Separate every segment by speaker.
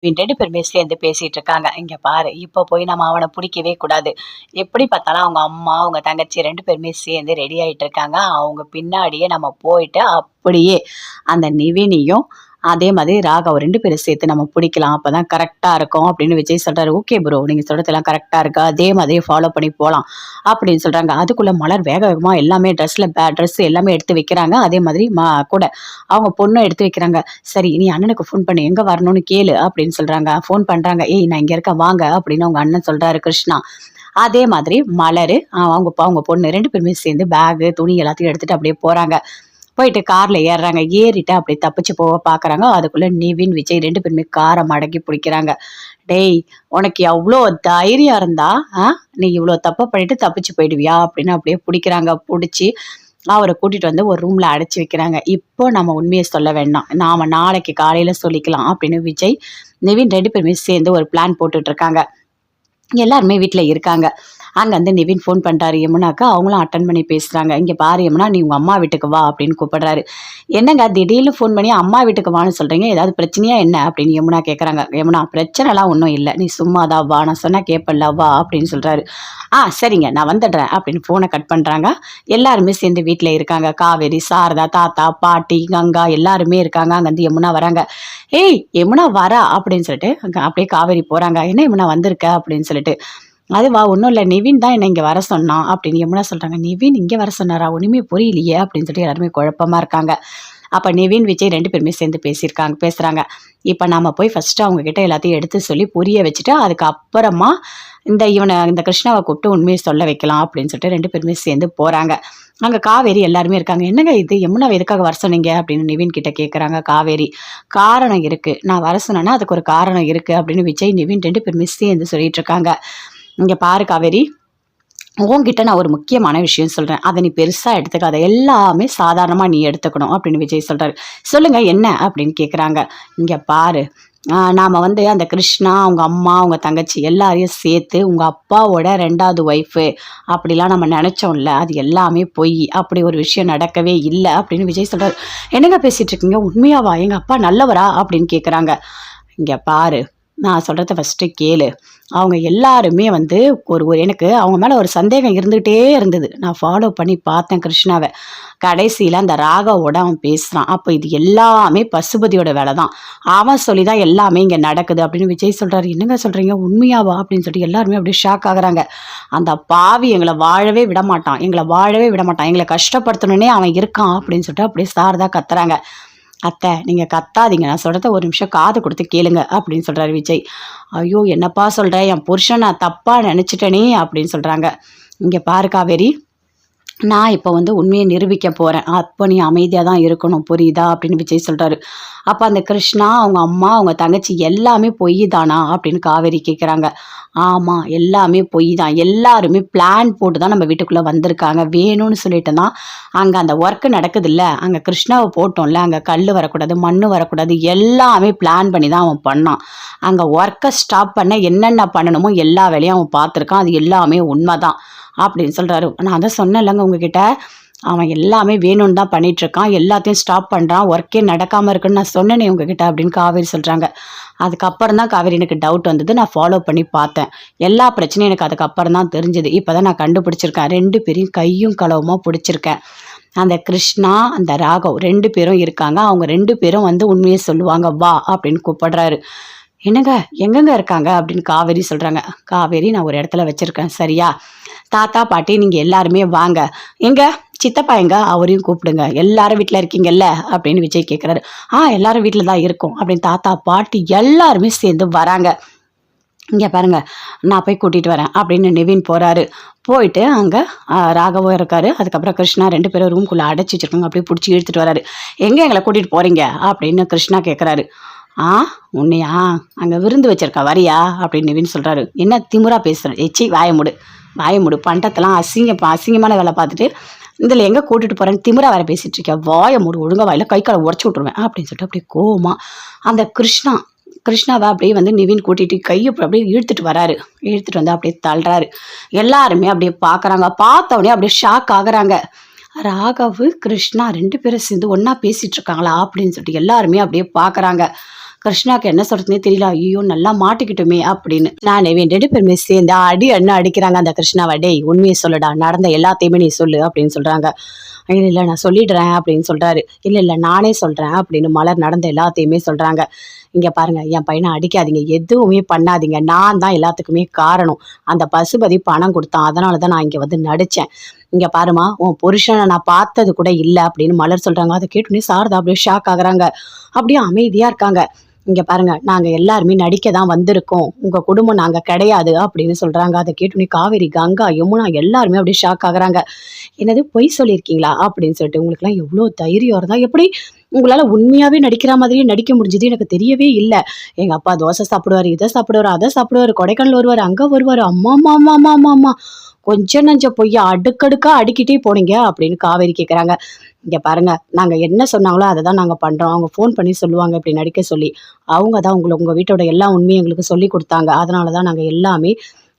Speaker 1: 2 பேருமே சேர்ந்து பேசிட்டு இருக்காங்க. இங்க பாரு, இப்ப போய் நம்ம அவன புடிக்கவே கூடாது. எப்படி பார்த்தாலும் அவங்க அம்மா, அவங்க தங்கச்சி 2 பேருமே சேர்ந்து ரெடி ஆயிட்டு இருக்காங்க. அவங்க பின்னாடியே நம்ம போயிட்டு, அப்படியே அந்த நிவினையும், அதே மாதிரி ராகவ் 2 பேரும் சேர்த்து நம்ம புடிக்கலாம். அப்பதான் கரெக்ட்டா இருக்கும் அப்படின்னு விஜய் சொல்றாரு. "Okay bro. நீங்க சொல்றதெல்லாம் கரெக்ட்டா இருக்கு. அதே மாதிரியே ஃபாலோ பண்ணி போலாம்." அப்படின்னு சொல்றாங்க. அதுக்குள்ள மலர் வேக வேகமா எல்லாமே ட்ரெஸ் எல்லாமே எடுத்து வைக்கிறாங்க. அதே மாதிரி கூட அவங்க பொண்ணும் எடுத்து வைக்கிறாங்க. "சரி, நீ அண்ணனுக்கு ஃபோன் பண்ணு. எங்க வரணும்னு கேளு." அப்படின்னு சொல்றாங்க. ஃபோன் பண்றாங்க. "ஏய் நான் இங்க இருக்கேன் வாங்க." அப்படின்னு அவங்க அண்ணன் சொல்றாரு கிருஷ்ணா. அதே மாதிரி மலரு, அவங்க பொண்ணு 2 பேருமே சேர்ந்து பேகு, துணி எல்லாத்தையும் எடுத்துட்டு அப்படியே போறாங்க. போயிட்டு கார்ல ஏறுறாங்க. ஏறிட்டு அப்படியே தப்பிச்சு போக பார்க்குறாங்க. அதுக்குள்ள நிவின், விஜய் 2 பேருமே கார மடக்கி பிடிக்கிறாங்க. "டேய்! உனக்கு எவ்ளோ தைரியம் இருந்தா, நீ இவ்ளோ தப்பு பண்ணிட்டு தப்பிச்சு போயிடுவியா?" அப்படின்னு அப்படியே புடிக்கிறாங்க. புடிச்சு அவர கூட்டிட்டு வந்து ஒரு ரூம்ல அடைச்சு வைக்கிறாங்க. "இப்போ நம்ம உண்மைய சொல்ல வேண்டாம். நாம நாளைக்கு காலையில சொல்லிக்கலாம்." அப்படின்னு விஜய், நிவின் 2 பேருமே சேர்ந்து ஒரு பிளான் போட்டுட்டு இருக்காங்க. எல்லாருமே வீட்ல இருக்காங்க. அங்க வந்து நிவின் ஃபோன் பண்றாரு யமுனாக்கு. அவங்களும் அட்டெண்ட் பண்ணி பேசுறாங்க. "இங்க பாரு யமுனா, நீ உங்க அம்மா வீட்டுக்கு வா" அப்படின்னு கூப்பிடுறாரு. "என்னங்க திடீர்னு ஃபோன் பண்ணி அம்மா வீட்டுக்கு வான்னு சொல்றீங்க? ஏதாவது பிரச்சனையா என்ன?" அப்படின்னு யமுனா கேட்கறாங்க. "யமுனா, பிரச்சனைலாம் ஒண்ணும் இல்ல. நீ சும்மா தான் வா. நான் சொன்னா கேட்பல்ல வா" அப்படின்னு சொல்றாரு. சரிங்க, நான் வந்துடுறேன்" அப்படின்னு ஃபோனை கட் பண்றாங்க. எல்லாருமே சேர்ந்து வீட்ல இருக்காங்க. காவேரி, சாரதா, தாத்தா, பாட்டி, கங்கா எல்லாருமே இருக்காங்க. அங்க வந்து யமுனா வராங்க. "ஏய் யமுனா வரா" அப்படின்னு சொல்லிட்டு அப்படியே காவேரி போறாங்க. "என்ன யமுனா வந்திருக்க?" அப்படின்னு சொல்லிட்டு. "அதுவா ஒண்ணும் இல்ல. நிவின் தான் என்ன இங்க வர சொன்னான்" அப்படின்னு யமுனா சொல்றாங்க. "நிவின் இங்க வர சொன்னாரா? ஒண்ணுமே புரியலையே" அப்படின்னு சொல்லிட்டு எல்லாருமே குழப்பமா இருக்காங்க. அப்ப நிவின், விஜய் 2 பேருமே சேர்ந்து பேசுறாங்க. "இப்ப நாம போய் ஃபர்ஸ்ட்டு அவங்க கிட்ட எல்லாத்தையும் எடுத்து சொல்லி புரிய வச்சுட்டு, அதுக்கு அப்புறமா இந்த கிருஷ்ணாவ கூப்பிட்டு உண்மைய சொல்ல வைக்கலாம்" அப்படின்னு சொல்லிட்டு 2 பேருமே சேர்ந்து போறாங்க. அங்க காவேரி எல்லாருமே இருக்காங்க. "என்னங்க இது? யமுனாவ எதுக்காக வர சொன்னீங்க?" அப்படின்னு நிவின் கிட்ட கேட்கறாங்க காவேரி. "காரணம் இருக்கு. நான் வர சொன்னேன்னா அதுக்கு ஒரு காரணம் இருக்கு" அப்படின்னு விஜய், நிவின் 2 பேருமே சேர்ந்து சொல்லிட்டு இருக்காங்க. "இங்க பாரு காவேரி, உன்கிட்ட நான் ஒரு முக்கியமான விஷயம் சொல்றேன். அத நீ பெருசா எடுத்துக்காத. எல்லாமே சாதாரணமா நீ எடுத்துக்கணும்" அப்படின்னு விஜய் சொல்றாரு. "சொல்லுங்க என்ன?" அப்படின்னு கேட்குறாங்க. "இங்க பாரு, நாம வந்து அந்த கிருஷ்ணா, அவங்க அம்மா, அவங்க தங்கச்சி எல்லாரையும் சேர்த்து உங்க அப்பாவோட 2வது ஒய்ஃபு அப்படிலாம் நம்ம நெனச்சோம்ல, அது எல்லாமே பொய். அப்படி ஒரு விஷயம் நடக்கவே இல்ல" அப்படின்னு விஜய் சொல்றாரு. "என்னங்க பேசிட்டு இருக்கீங்க? உண்மையாவா? எங்க அப்பா நல்லவரா?" அப்படின்னு கேட்குறாங்க. "இங்க பாரு, நான் சொல்றத ஃபர்ஸ்ட்டு கேளு. அவங்க எல்லாருமே வந்து எனக்கு அவங்க மேல ஒரு சந்தேகம் இருந்துகிட்டே இருந்தது. நான் ஃபாலோ பண்ணி பார்த்தேன் கிருஷ்ணாவ. கடைசியில அந்த ராகவோட அவன் பேசுறான். அப்ப இது எல்லாமே பசுபதியோட வேலை தான். அவன் சொல்லி தான் எல்லாமே இங்க நடக்குது" அப்படின்னு விஜய் சொல்றாரு. "என்னங்க சொல்றீங்க? உண்மையாவா?" அப்படின்னு சொல்லிட்டு எல்லாருமே அப்படியே ஷாக் ஆகுறாங்க. "அந்த பாவி எங்கள வாழவே விடமாட்டான். எங்கள கஷ்டப்படுத்தணும்னே அவன் இருக்கான்" அப்படின்னு சொல்லிட்டு அப்படியே சாரதா கத்துறாங்க. "அத்தை, நீங்க கத்தாதீங்க. நான் சொல்றத ஒரு நிமிஷம் காது குடுத்து கேளுங்க" அப்படின்னு சொல்றாரு விஜய். "ஐயோ! என்னப்பா சொல்ற? என் புருஷன நான் தப்பா நெனச்சுட்டேனே" அப்படின்னு சொல்றாங்க. "இங்க பாரு காவேரி, நான் இப்ப வந்து உண்மைய நிரூபிக்க போறேன். அப்ப நீ அமைதியா தான் இருக்கணும். புரியுதா?" அப்படின்னு விஜய் சொல்றாரு. "அப்ப அந்த கிருஷ்ணா, அவங்க அம்மா, அவங்க தங்கச்சி எல்லாமே பொய் தானா?" அப்படின்னு காவேரி கேட்குறாங்க. "ஆமா, எல்லாமே பொய் தான். எல்லாருமே பிளான் போட்டு தான் நம்ம வீட்டுக்குள்ள வந்திருக்காங்க. வேணும்னு சொல்லிட்டு தான் அங்க அந்த ஒர்க் நடக்குதுல்ல, அங்க கிருஷ்ணாவ போட்டோம்ல, அங்க கல்லு வரக்கூடாது, மண்ணு வரக்கூடாது, எல்லாமே பிளான் பண்ணி தான் அவன் பண்ணான். அங்க ஒர்க்க ஸ்டாப் பண்ண என்னென்ன பண்ணணுமோ எல்லா வேலையும் அவன் பார்த்துருக்கான். அது எல்லாமே உண்மதான்" அப்படின்னு சொல்றாரு. "நான் தான் சொன்னேன்லங்க உங்ககிட்ட, அவன் எல்லாமே வேணும்னு தான் பண்ணிட்டு இருக்கான். எல்லாத்தையும் ஸ்டாப் பண்றான். ஒர்க்கே நடக்காம இருக்குன்னு நான் சொன்னேனே உங்ககிட்ட" அப்படின்னு காவேரி சொல்றாங்க. "அதுக்கப்புறம் தான் காவேரி எனக்கு டவுட் வந்தது. நான் ஃபாலோ பண்ணி பார்த்தேன். எல்லா பிரச்சனையும் எனக்கு அதுக்கப்புறம் தான் தெரிஞ்சது. இப்பதான் நான் கண்டுபிடிச்சிருக்கேன். 2 பேரையும் கையும் களவுமா பிடிச்சிருக்கேன். அந்த கிருஷ்ணா, அந்த ராகவ் 2 பேரும் இருக்காங்க. அவங்க 2 பேரும் வந்து உண்மைய சொல்லுவாங்க. வா" அப்படின்னு கூப்பிடுறாரு. "என்னங்க, எங்கங்க இருக்காங்க?" அப்படின்னு காவேரி சொல்றாங்க. "காவேரி, நான் ஒரு இடத்துல வச்சிருக்கேன். சரியா? தாத்தா, பாட்டி நீங்க எல்லாருமே வாங்க. எங்க சித்தப்பா எங்க? அவரையும் கூப்பிடுங்க. எல்லாரும் வீட்ல இருக்கீங்கல்ல?" அப்படின்னு விஜய் கேட்குறாரு. எல்லாரும் வீட்ல தான் இருக்கோம்" அப்படின்னு தாத்தா, பாட்டி எல்லாருமே சேர்ந்து வராங்க. "இங்க பாருங்க, நான் போய் கூட்டிட்டு வரேன்" அப்படின்னு நிவின் போறாரு. போயிட்டு அங்க ராகவும் இருக்காரு. அதுக்கப்புறம் கிருஷ்ணா 2 பேரும் ரூம்குள்ள அடைச்சு வச்சிருக்காங்க. அப்படியே புடிச்சு இழுத்துட்டு வராரு. "எங்க எங்கள கூட்டிட்டு போறீங்க?" அப்படின்னு கிருஷ்ணா கேட்குறாரு. "ஆ உன்னையா? அங்க விருந்து வச்சிருக்கேன் வரியா?" அப்படின்னு நிவின் சொல்றாரு. "என்ன திமிரா பேசுற? ச்சீ, வாய மூடு. பண்டத்தெல்லாம் அசிங்கமான வேலை பார்த்துட்டு இதில் எங்கே கூட்டிட்டு போறேன்னு திமிரா வேற பேசிட்டு இருக்கியா? வாய மூடு. ஒழுங்கா வாயில கை காலை உடச்சு விட்டுருவேன்" அப்படின்னு சொல்லிட்டு அப்படியே கோவமா அந்த கிருஷ்ணாவை அப்படியே வந்து நிவின் கூட்டிட்டு கையை அப்படியே இழுத்துட்டு வராரு. இழுத்துட்டு வந்து அப்படியே தள்ளுறாரு. எல்லாருமே அப்படியே பார்க்குறாங்க. பார்த்தவொடனே அப்படியே ஷாக் ஆகுறாங்க. ராகவு, கிருஷ்ணா 2 பேரும் சேர்ந்து ஒண்ணா பேசிட்டு இருக்காங்களா அப்படின்னு சொல்லிட்டு எல்லாருமே அப்படியே பார்க்குறாங்க. கிருஷ்ணாக்கு என்ன சொல்றதுனே தெரியல. ஐயோ நல்லா மாட்டிக்கிட்டோமே அப்படின்னு நான் இவன் 2 பேருமே சேர்ந்து அடிக்கிறாங்க அந்த கிருஷ்ணாவை. டேய் உண்மையை சொல்லுடா, நடந்த எல்லாத்தையுமே நீ சொல்லு அப்படின்னு சொல்றாங்க. இல்ல இல்ல நான் சொல்லிடுறேன் அப்படின்னு சொல்றாரு. இல்ல இல்ல நானே சொல்றேன் அப்படின்னு மலர் நடந்த எல்லாத்தையுமே சொல்றாங்க. இங்க பாருங்க, என் பையனை அடிக்காதீங்க, எதுவுமே பண்ணாதீங்க, நான் தான் எல்லாத்துக்குமே காரணம். அந்த பசுபதி பணம் கொடுத்தான், அதனாலதான் நான் இங்க வந்து நடிச்சேன். இங்க பாருமா, உன் புருஷனை நான் பார்த்தது கூட இல்ல அப்படின்னு மலர் சொல்றாங்க. அதை கேட்டுனே சாரதா அப்படியே ஷாக் ஆகுறாங்க. அப்படியே அமைதியா இருக்காங்க. இங்க பாருங்க, நாங்க எல்லாருமே நடிக்க தான் வந்திருக்கோம், உங்க குடும்பம் நாங்க கிடையாது அப்படின்னு சொல்றாங்க. அதை கேட்டுனே காவேரி, கங்கா, யமுனா எல்லாருமே அப்படியே ஷாக் ஆகுறாங்க. என்னது பொய் சொல்லியிருக்கீங்களா அப்படின்னு சொல்லிட்டு, உங்களுக்கு எல்லாம் எவ்வளவு தைரியம் இருந்தா எப்படி உங்களால உண்மையாவே நடிக்கிற மாதிரியே நடிக்க முடிஞ்சது எனக்கு தெரியவே இல்லை. எங்க அப்பா தோசை சாப்பிடுவாரு, இதை சாப்பிடுவாரு, அதை சாப்பிடுவாரு, கொடைக்கானல் வருவாரு, அங்க வருவாரு, அம்மா அம்மா அம்மா அம்மா அம்மா அம்மா கொஞ்சம் நஞ்ச பொய்யா அடுக்கடுக்கா அடிக்கிட்டே போனீங்க அப்படின்னு காவேரி கேட்குறாங்க. இங்க பாருங்க, நாங்க என்ன சொன்னாங்களோ அதை தான் நாங்க பண்றோம். அவங்க ஃபோன் பண்ணி சொல்லுவாங்க இப்படி நடிக்க சொல்லி. அவங்க தான் உங்க வீட்டோட எல்லா உண்மையும் எங்களுக்கு சொல்லி கொடுத்தாங்க. அதனாலதான் நாங்க எல்லாமே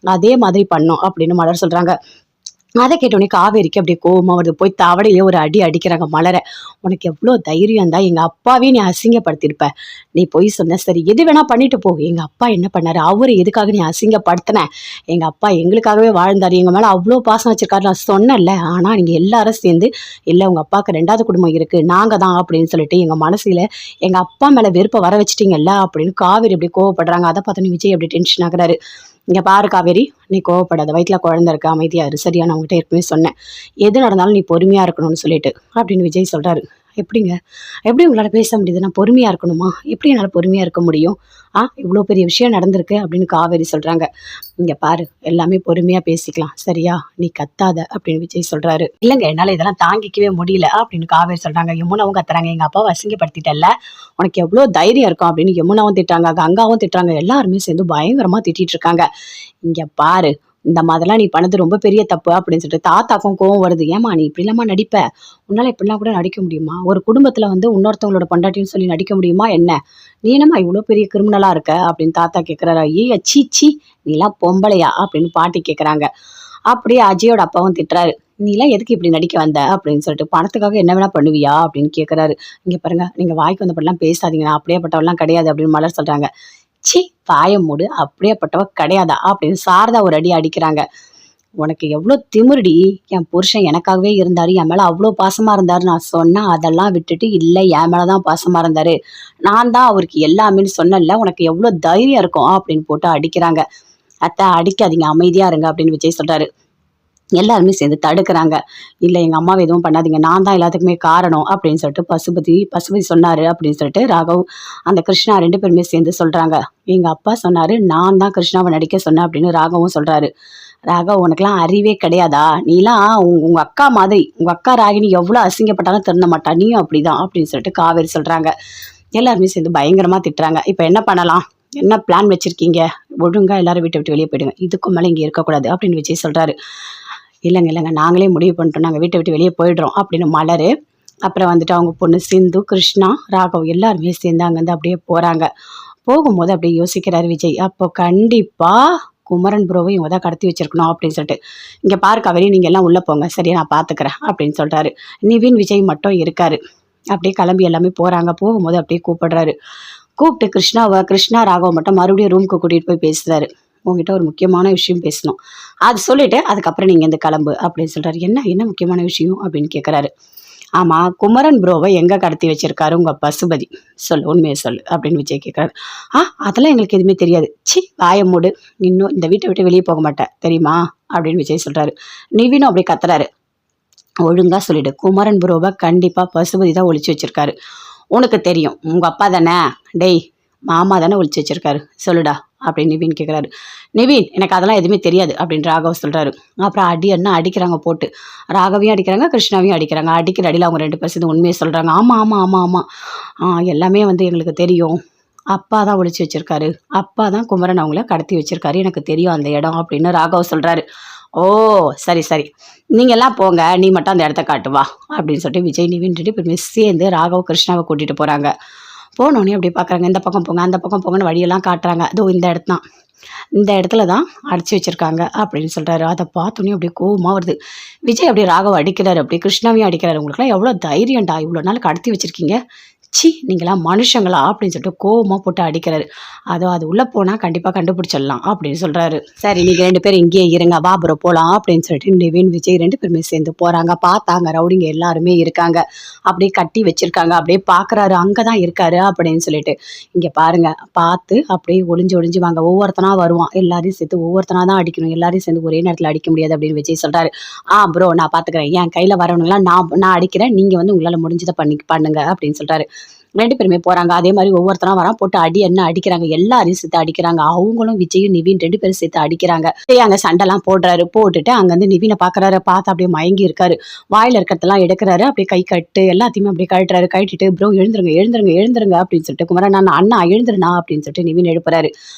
Speaker 1: அதே மாதிரி பண்ணோம் அப்படின்னு மலர் சொல்றாங்க. அதை கேட்டோடனே காவேரிக்கு அப்படியே கோவமா வருது. போய் தவடையிலே ஒரு அடி அடிக்கிறாங்க மலரை. உனக்கு எவ்வளோ தைரியம் தான், எங்க அப்பாவே நீ அசிங்கப்படுத்திருப்ப. நீ பொய் சொன்ன, சரி எது வேணா பண்ணிட்டு போ. எங்க அப்பா என்ன பண்ணாரு, அவரு எதுக்காக நீ அசிங்கப்படுத்தின? எங்க அப்பா எங்களுக்காகவே வாழ்ந்தாரு, எங்க மேல அவ்வளோ பாசம் வச்சிருக்காரு, நான் சொன்னேன்ல. ஆனா நீங்க எல்லாரும் சேர்ந்து இல்ல உங்க அப்பாவுக்கு 2வது குடும்பம் இருக்கு, நாங்க தான் அப்படின்னு சொல்லிட்டு எங்க மனசுல எங்க அப்பா மேல வெறுப்பை வர வச்சிட்டீங்கல்ல அப்படின்னு காவேரி அப்படியே கோவப்படுறாங்க. அதை பார்த்தோன்னே விஜய் அப்படி டென்ஷன் ஆகுறாரு. இங்க பாரு காவேரி, நீ கோவப்படாத, வயிற்றுல குழந்தை இருக்கு, அமைதியா இரு, சரியா? நான் உங்ககிட்ட ஏற்கனவே சொன்னேன், எது நடந்தாலும் நீ பொறுமையா இருக்கணும்னு சொல்லிட்டு அப்படின்னு விஜய் சொல்றாரு. எப்படிங்க, எப்படி உங்களால பேச முடியுது? நான் பொறுமையா இருக்கணுமா? எப்படி என்னால பொறுமையா இருக்க முடியும்? இவ்வளோ பெரிய விஷயம் நடந்திருக்கு அப்படின்னு காவேரி சொல்றாங்க. இங்க பாரு, எல்லாமே பொறுமையா பேசிக்கலாம், சரியா? நீ கத்தாத அப்படின்னு விஜய் சொல்றாரு. இல்லைங்க, என்னால இதெல்லாம் தாங்கிக்கவே முடியல அப்படின்னு காவேரி சொல்றாங்க. யமுனாவும் கத்துறாங்க, எங்க அப்பாவை அசிங்கப்படுத்திட்டல்ல, உனக்கு எவ்வளோ தைரியம் இருக்கும் அப்படின்னு யமுனாவும் திட்டுறாங்க, கங்காவும் திட்டுறாங்க, எல்லாருமே சேர்ந்து பயங்கரமா திட்டிட்டு இருக்காங்க. இங்க பாரு, இந்த மாதிரிலாம் நீ பண்ணது ரொம்ப பெரிய தப்பு அப்படின்னு சொல்லிட்டு தாத்தாக்கும் கோவம் வருது. ஏமா நீ இப்படி இல்லாம நடிப்ப? உன்னால இப்படிலாம் கூட நடிக்க முடியுமா? ஒரு குடும்பத்துல வந்து இன்னொருத்தவங்களோட பொண்டாட்டின்னு சொல்லி நடிக்க முடியுமா என்ன? நீ என்னம்மா இவ்வளோ பெரிய கிரிமினலா இருக்க அப்படின்னு தாத்தா கேட்கிறாரு. ஐயா சீச்சி, நீலாம் பொம்பளையா அப்படின்னு பாட்டி கேட்குறாங்க. அப்படியே அஜயோட அப்பாவும் திட்டுறாரு. நீலாம் எதுக்கு இப்படி நடிக்க வந்த அப்படின்னு சொல்லிட்டு, பணத்துக்காக என்ன வேணா பண்ணுவியா அப்படின்னு கேட்குறாரு. இங்க பாருங்க, நீங்க வாய்க்கு வந்தப்படலாம் பேசாதீங்க, நான் அப்படியேப்பட்டவெல்லாம் கிடையாது அப்படின்னு மலர் சொல்றாங்க. சி வாய மூடு, அப்படியேப்பட்டவ கிடையாதா அப்படின்னு சாரதா ஒரு அடி அடிக்கிறாங்க. உனக்கு எவ்வளோ திமிருடி, என் புருஷன் எனக்காகவே இருந்தாரு, என் மேல அவ்வளோ பாசமா இருந்தாரு, நான் சொன்னா அதெல்லாம் விட்டுட்டு இல்ல என் மேலதான் பாசமா இருந்தாரு, நான் தான் அவருக்கு எல்லாமேன்னு சொன்னேன்ல, உனக்கு எவ்வளோ தைரியம் இருக்கும் அப்படின்னு போட்டு அடிக்கிறாங்க. அத்தை அடிக்காதீங்க, அமைதியா இருங்க அப்படின்னு விஜய் சொல்றாரு. எல்லாருமே சேர்ந்து தடுக்கிறாங்க. இல்ல எங்க அம்மாவை எதுவும் பண்ணாதீங்க, நான் தான் எல்லாத்துக்குமே காரணம் அப்படின்னு சொல்லிட்டு பசுபதி சொன்னாரு அப்படின்னு சொல்லிட்டு ராகவ் அந்த கிருஷ்ணா 2 பேருமே சேர்ந்து சொல்றாங்க. எங்க அப்பா சொன்னாரு, நான் தான் கிருஷ்ணாவை நடிக்க சொன்னேன் அப்படின்னு ராகவும் சொல்றாரு. ராகவ், உனக்குலாம் அறிவே கிடையாதா? நீலாம் உங்க அக்கா மாதிரி, உங்க அக்கா ராகினி எவ்வளவு அசிங்கப்பட்டாலும் திருந்த மாட்டா, நீயும் அப்படிதான் அப்படின்னு சொல்லிட்டு காவேரி சொல்றாங்க. எல்லாருமே சேர்ந்து பயங்கரமா திட்டுறாங்க. இப்ப என்ன பண்ணலாம், என்ன பிளான் வச்சிருக்கீங்க? ஒழுங்கா எல்லாரும் வீட்டை விட்டு வெளியே போயிடுங்க, இதுக்கும் மேல இங்க இருக்கக்கூடாது அப்படின்னு விஜய் சொல்றாரு. இல்லைங்க நாங்களே முடிவு பண்ணிட்டோம், நாங்கள் வீட்டை விட்டு வெளியே போயிடுறோம் அப்படின்னு மலர், அப்புறம் வந்துட்டு அவங்க பொண்ணு சிந்து, கிருஷ்ணா, ராகவ் எல்லாருமே சேர்ந்து அங்கேருந்து அப்படியே போகிறாங்க. போகும்போது அப்படியே யோசிக்கிறாரு விஜய். அப்போ கண்டிப்பாக குமரன் ப்ரோவை இவங்க தான் கடத்தி வச்சிருக்கணும் அப்படின்னு சொல்லிட்டு, இங்கே பாரு காவேரி, நீங்கள் எல்லாம் உள்ளே போங்க, சரியா? நான் பார்த்துக்கிறேன் அப்படின்னு சொல்கிறாரு. நிவின் விஜய் மட்டும் இருக்காரு. அப்படியே கிளம்பி எல்லாமே போகிறாங்க. போகும்போது அப்படியே கூப்பிடுறாரு. கூப்பிட்டு கிருஷ்ணா ராகவ் மட்டும் மறுபடியும் ரூமுக்கு கூட்டிகிட்டு போய் பேசுகிறாரு. உங்ககிட்ட ஒரு முக்கியமான விஷயம் பேசணும், அது சொல்லிட்டு அதுக்கப்புறம் நீங்க இந்த கிளம்பு அப்படின்னு சொல்றாரு. என்ன முக்கியமான விஷயம் அப்படின்னு கேட்குறாரு. ஆமா, குமரன் ப்ரோவை எங்க கடத்தி வச்சிருக்காரு உங்க பசுபதி, சொல்லு, உண்மையை சொல்லு அப்படின்னு விஜய் கேட்குறாரு. அதெல்லாம் எங்களுக்கு எதுவுமே தெரியாது. சி வாய மூடு, இன்னும் இந்த வீட்டை விட்டு வெளியே போக மாட்டேன் தெரியுமா அப்படின்னு விஜய் சொல்றாரு. நிவினும் அப்படி கத்துறாரு. ஒழுங்கா சொல்லிடு, குமரன் ப்ரோவை கண்டிப்பா பசுபதி தான் ஒளிச்சு வச்சிருக்காரு. உனக்கு தெரியும், உங்க அப்பா தானே, டேய் மாமா தானே ஒளிச்சு வச்சிருக்காரு, சொல்லுடா அப்படின்னு நிவின் கேட்குறாரு. நிவின், எனக்கு அதெல்லாம் எதுவுமே தெரியாது அப்படின்னு ராகவ் சொல்றாரு. அப்புறம் அடிக்கிறாங்க போட்டு, ராகவையும் அடிக்கிறாங்க, கிருஷ்ணாவையும் அடிக்கிறாங்க. அடிக்கிற அடியில் அவங்க 2 பேர் சேர்ந்து உண்மையை சொல்றாங்க. ஆமா எல்லாமே வந்து எங்களுக்கு தெரியும், அப்பா தான் ஒளிச்சு வச்சிருக்காரு, அப்பா தான் குமரன் அவங்கள கடத்தி வச்சிருக்காரு, எனக்கு தெரியும் அந்த இடம் அப்படின்னு ராகவ் சொல்றாரு. ஓ சரி நீங்க எல்லாம் போங்க, நீ மட்டும் அந்த இடத்த காட்டுவா அப்படின்னு சொல்லிட்டு விஜய் நிவின் 2 பேருமே சேர்ந்து ராகவ் கிருஷ்ணாவை கூட்டிட்டு போறாங்க. போனோடனே அப்படி பார்க்குறாங்க, இந்த பக்கம் போங்க அந்த பக்கம் போங்கன்னு வழியெல்லாம் காட்டுறாங்க. அதோ இந்த இடத்துல தான் அடைச்சி வச்சிருக்காங்க அப்படின்னு சொல்றாரு. அதை பார்த்தோன்னே அப்படியே கோவமாக வருது. விஜய் அப்படியே ராகவ அடிக்கிறாரு, அப்படியே கிருஷ்ணாவையும் அடிக்கிறாரு. உங்களுக்குலாம் எவ்வளோ தைரியம்டா, இவ்வளோ நாள் கடத்தி வச்சிருக்கீங்க, ச்சீ நீங்களாம் மனுஷங்களா அப்படின்னு சொல்லிட்டு கோவமா போட்டு அடிக்கிறாரு. அது உள்ள போனா கண்டிப்பா கண்டுபிடிச்சிடலாம் அப்படின்னு சொல்றாரு. சரி நீங்க 2 பேரும் இங்கேயே இருங்க, வா ப்ரோ போலாம் அப்படின்னு சொல்லிட்டு நிவின், விஜய் 2 பேருமே சேர்ந்து போறாங்க. பார்த்தாங்க ரவுடிங்க எல்லாருமே இருக்காங்க. அப்படியே கட்டி வச்சிருக்காங்க. அப்படியே பார்க்குறாரு, அங்க தான் இருக்காரு அப்படின்னு சொல்லிட்டு. இங்க பாருங்க, பார்த்து அப்படியே ஒளிஞ்சு ஒளிஞ்சு வாங்க. ஒவ்வொருத்தனா வருவான். எல்லாரையும் சேர்த்து ஒவ்வொருத்தனா தான் அடிக்கணும். எல்லாரையும் சேர்ந்து ஒரே நேரத்துல அடிக்க முடியாது அப்படின்னு விஜய் சொல்றாரு. ப்ரோ நான் பார்த்துக்கிறேன். என் கையில வரவனுங்கலாம் நான் நான் அடிக்கிறேன். நீங்க வந்து உங்களால முடிஞ்சத பண்ணுங்க அப்படின்னு சொல்றாரு. 2 பேருமே போறாங்க. அதே மாரி ஒவ்வொருத்தரா வரான். போட்டு அடி என்ன அடிக்கிறாங்க. எல்லாரையும் சேர்த்து அடிக்கிறாங்க. அவங்களும் விஜயும், நிவின் 2 பேரும் சேர்த்து அடிக்கிறாங்க. விஜய் அங்க சண்டைலாம் போடுறாரு. போட்டுட்டு அங்கருந்து நிவின பார்க்குறாரு. பார்த்து அப்படியே மயங்கி இருக்காரு. வாயில இருக்கிறதெல்லாம் எடுக்குறாரு. அப்படியே கை கட்டு எல்லாத்தையுமே அப்படியே கழட்டுறாரு. கழட்டிட்டு ப்ரோ எழுந்துருங்க அப்படின்னு சொல்லிட்டு குமரன் அண்ணா எழுந்துருண்ணா அப்படின்னு சொல்லிட்டு நிவின் எழுப்புறாரு.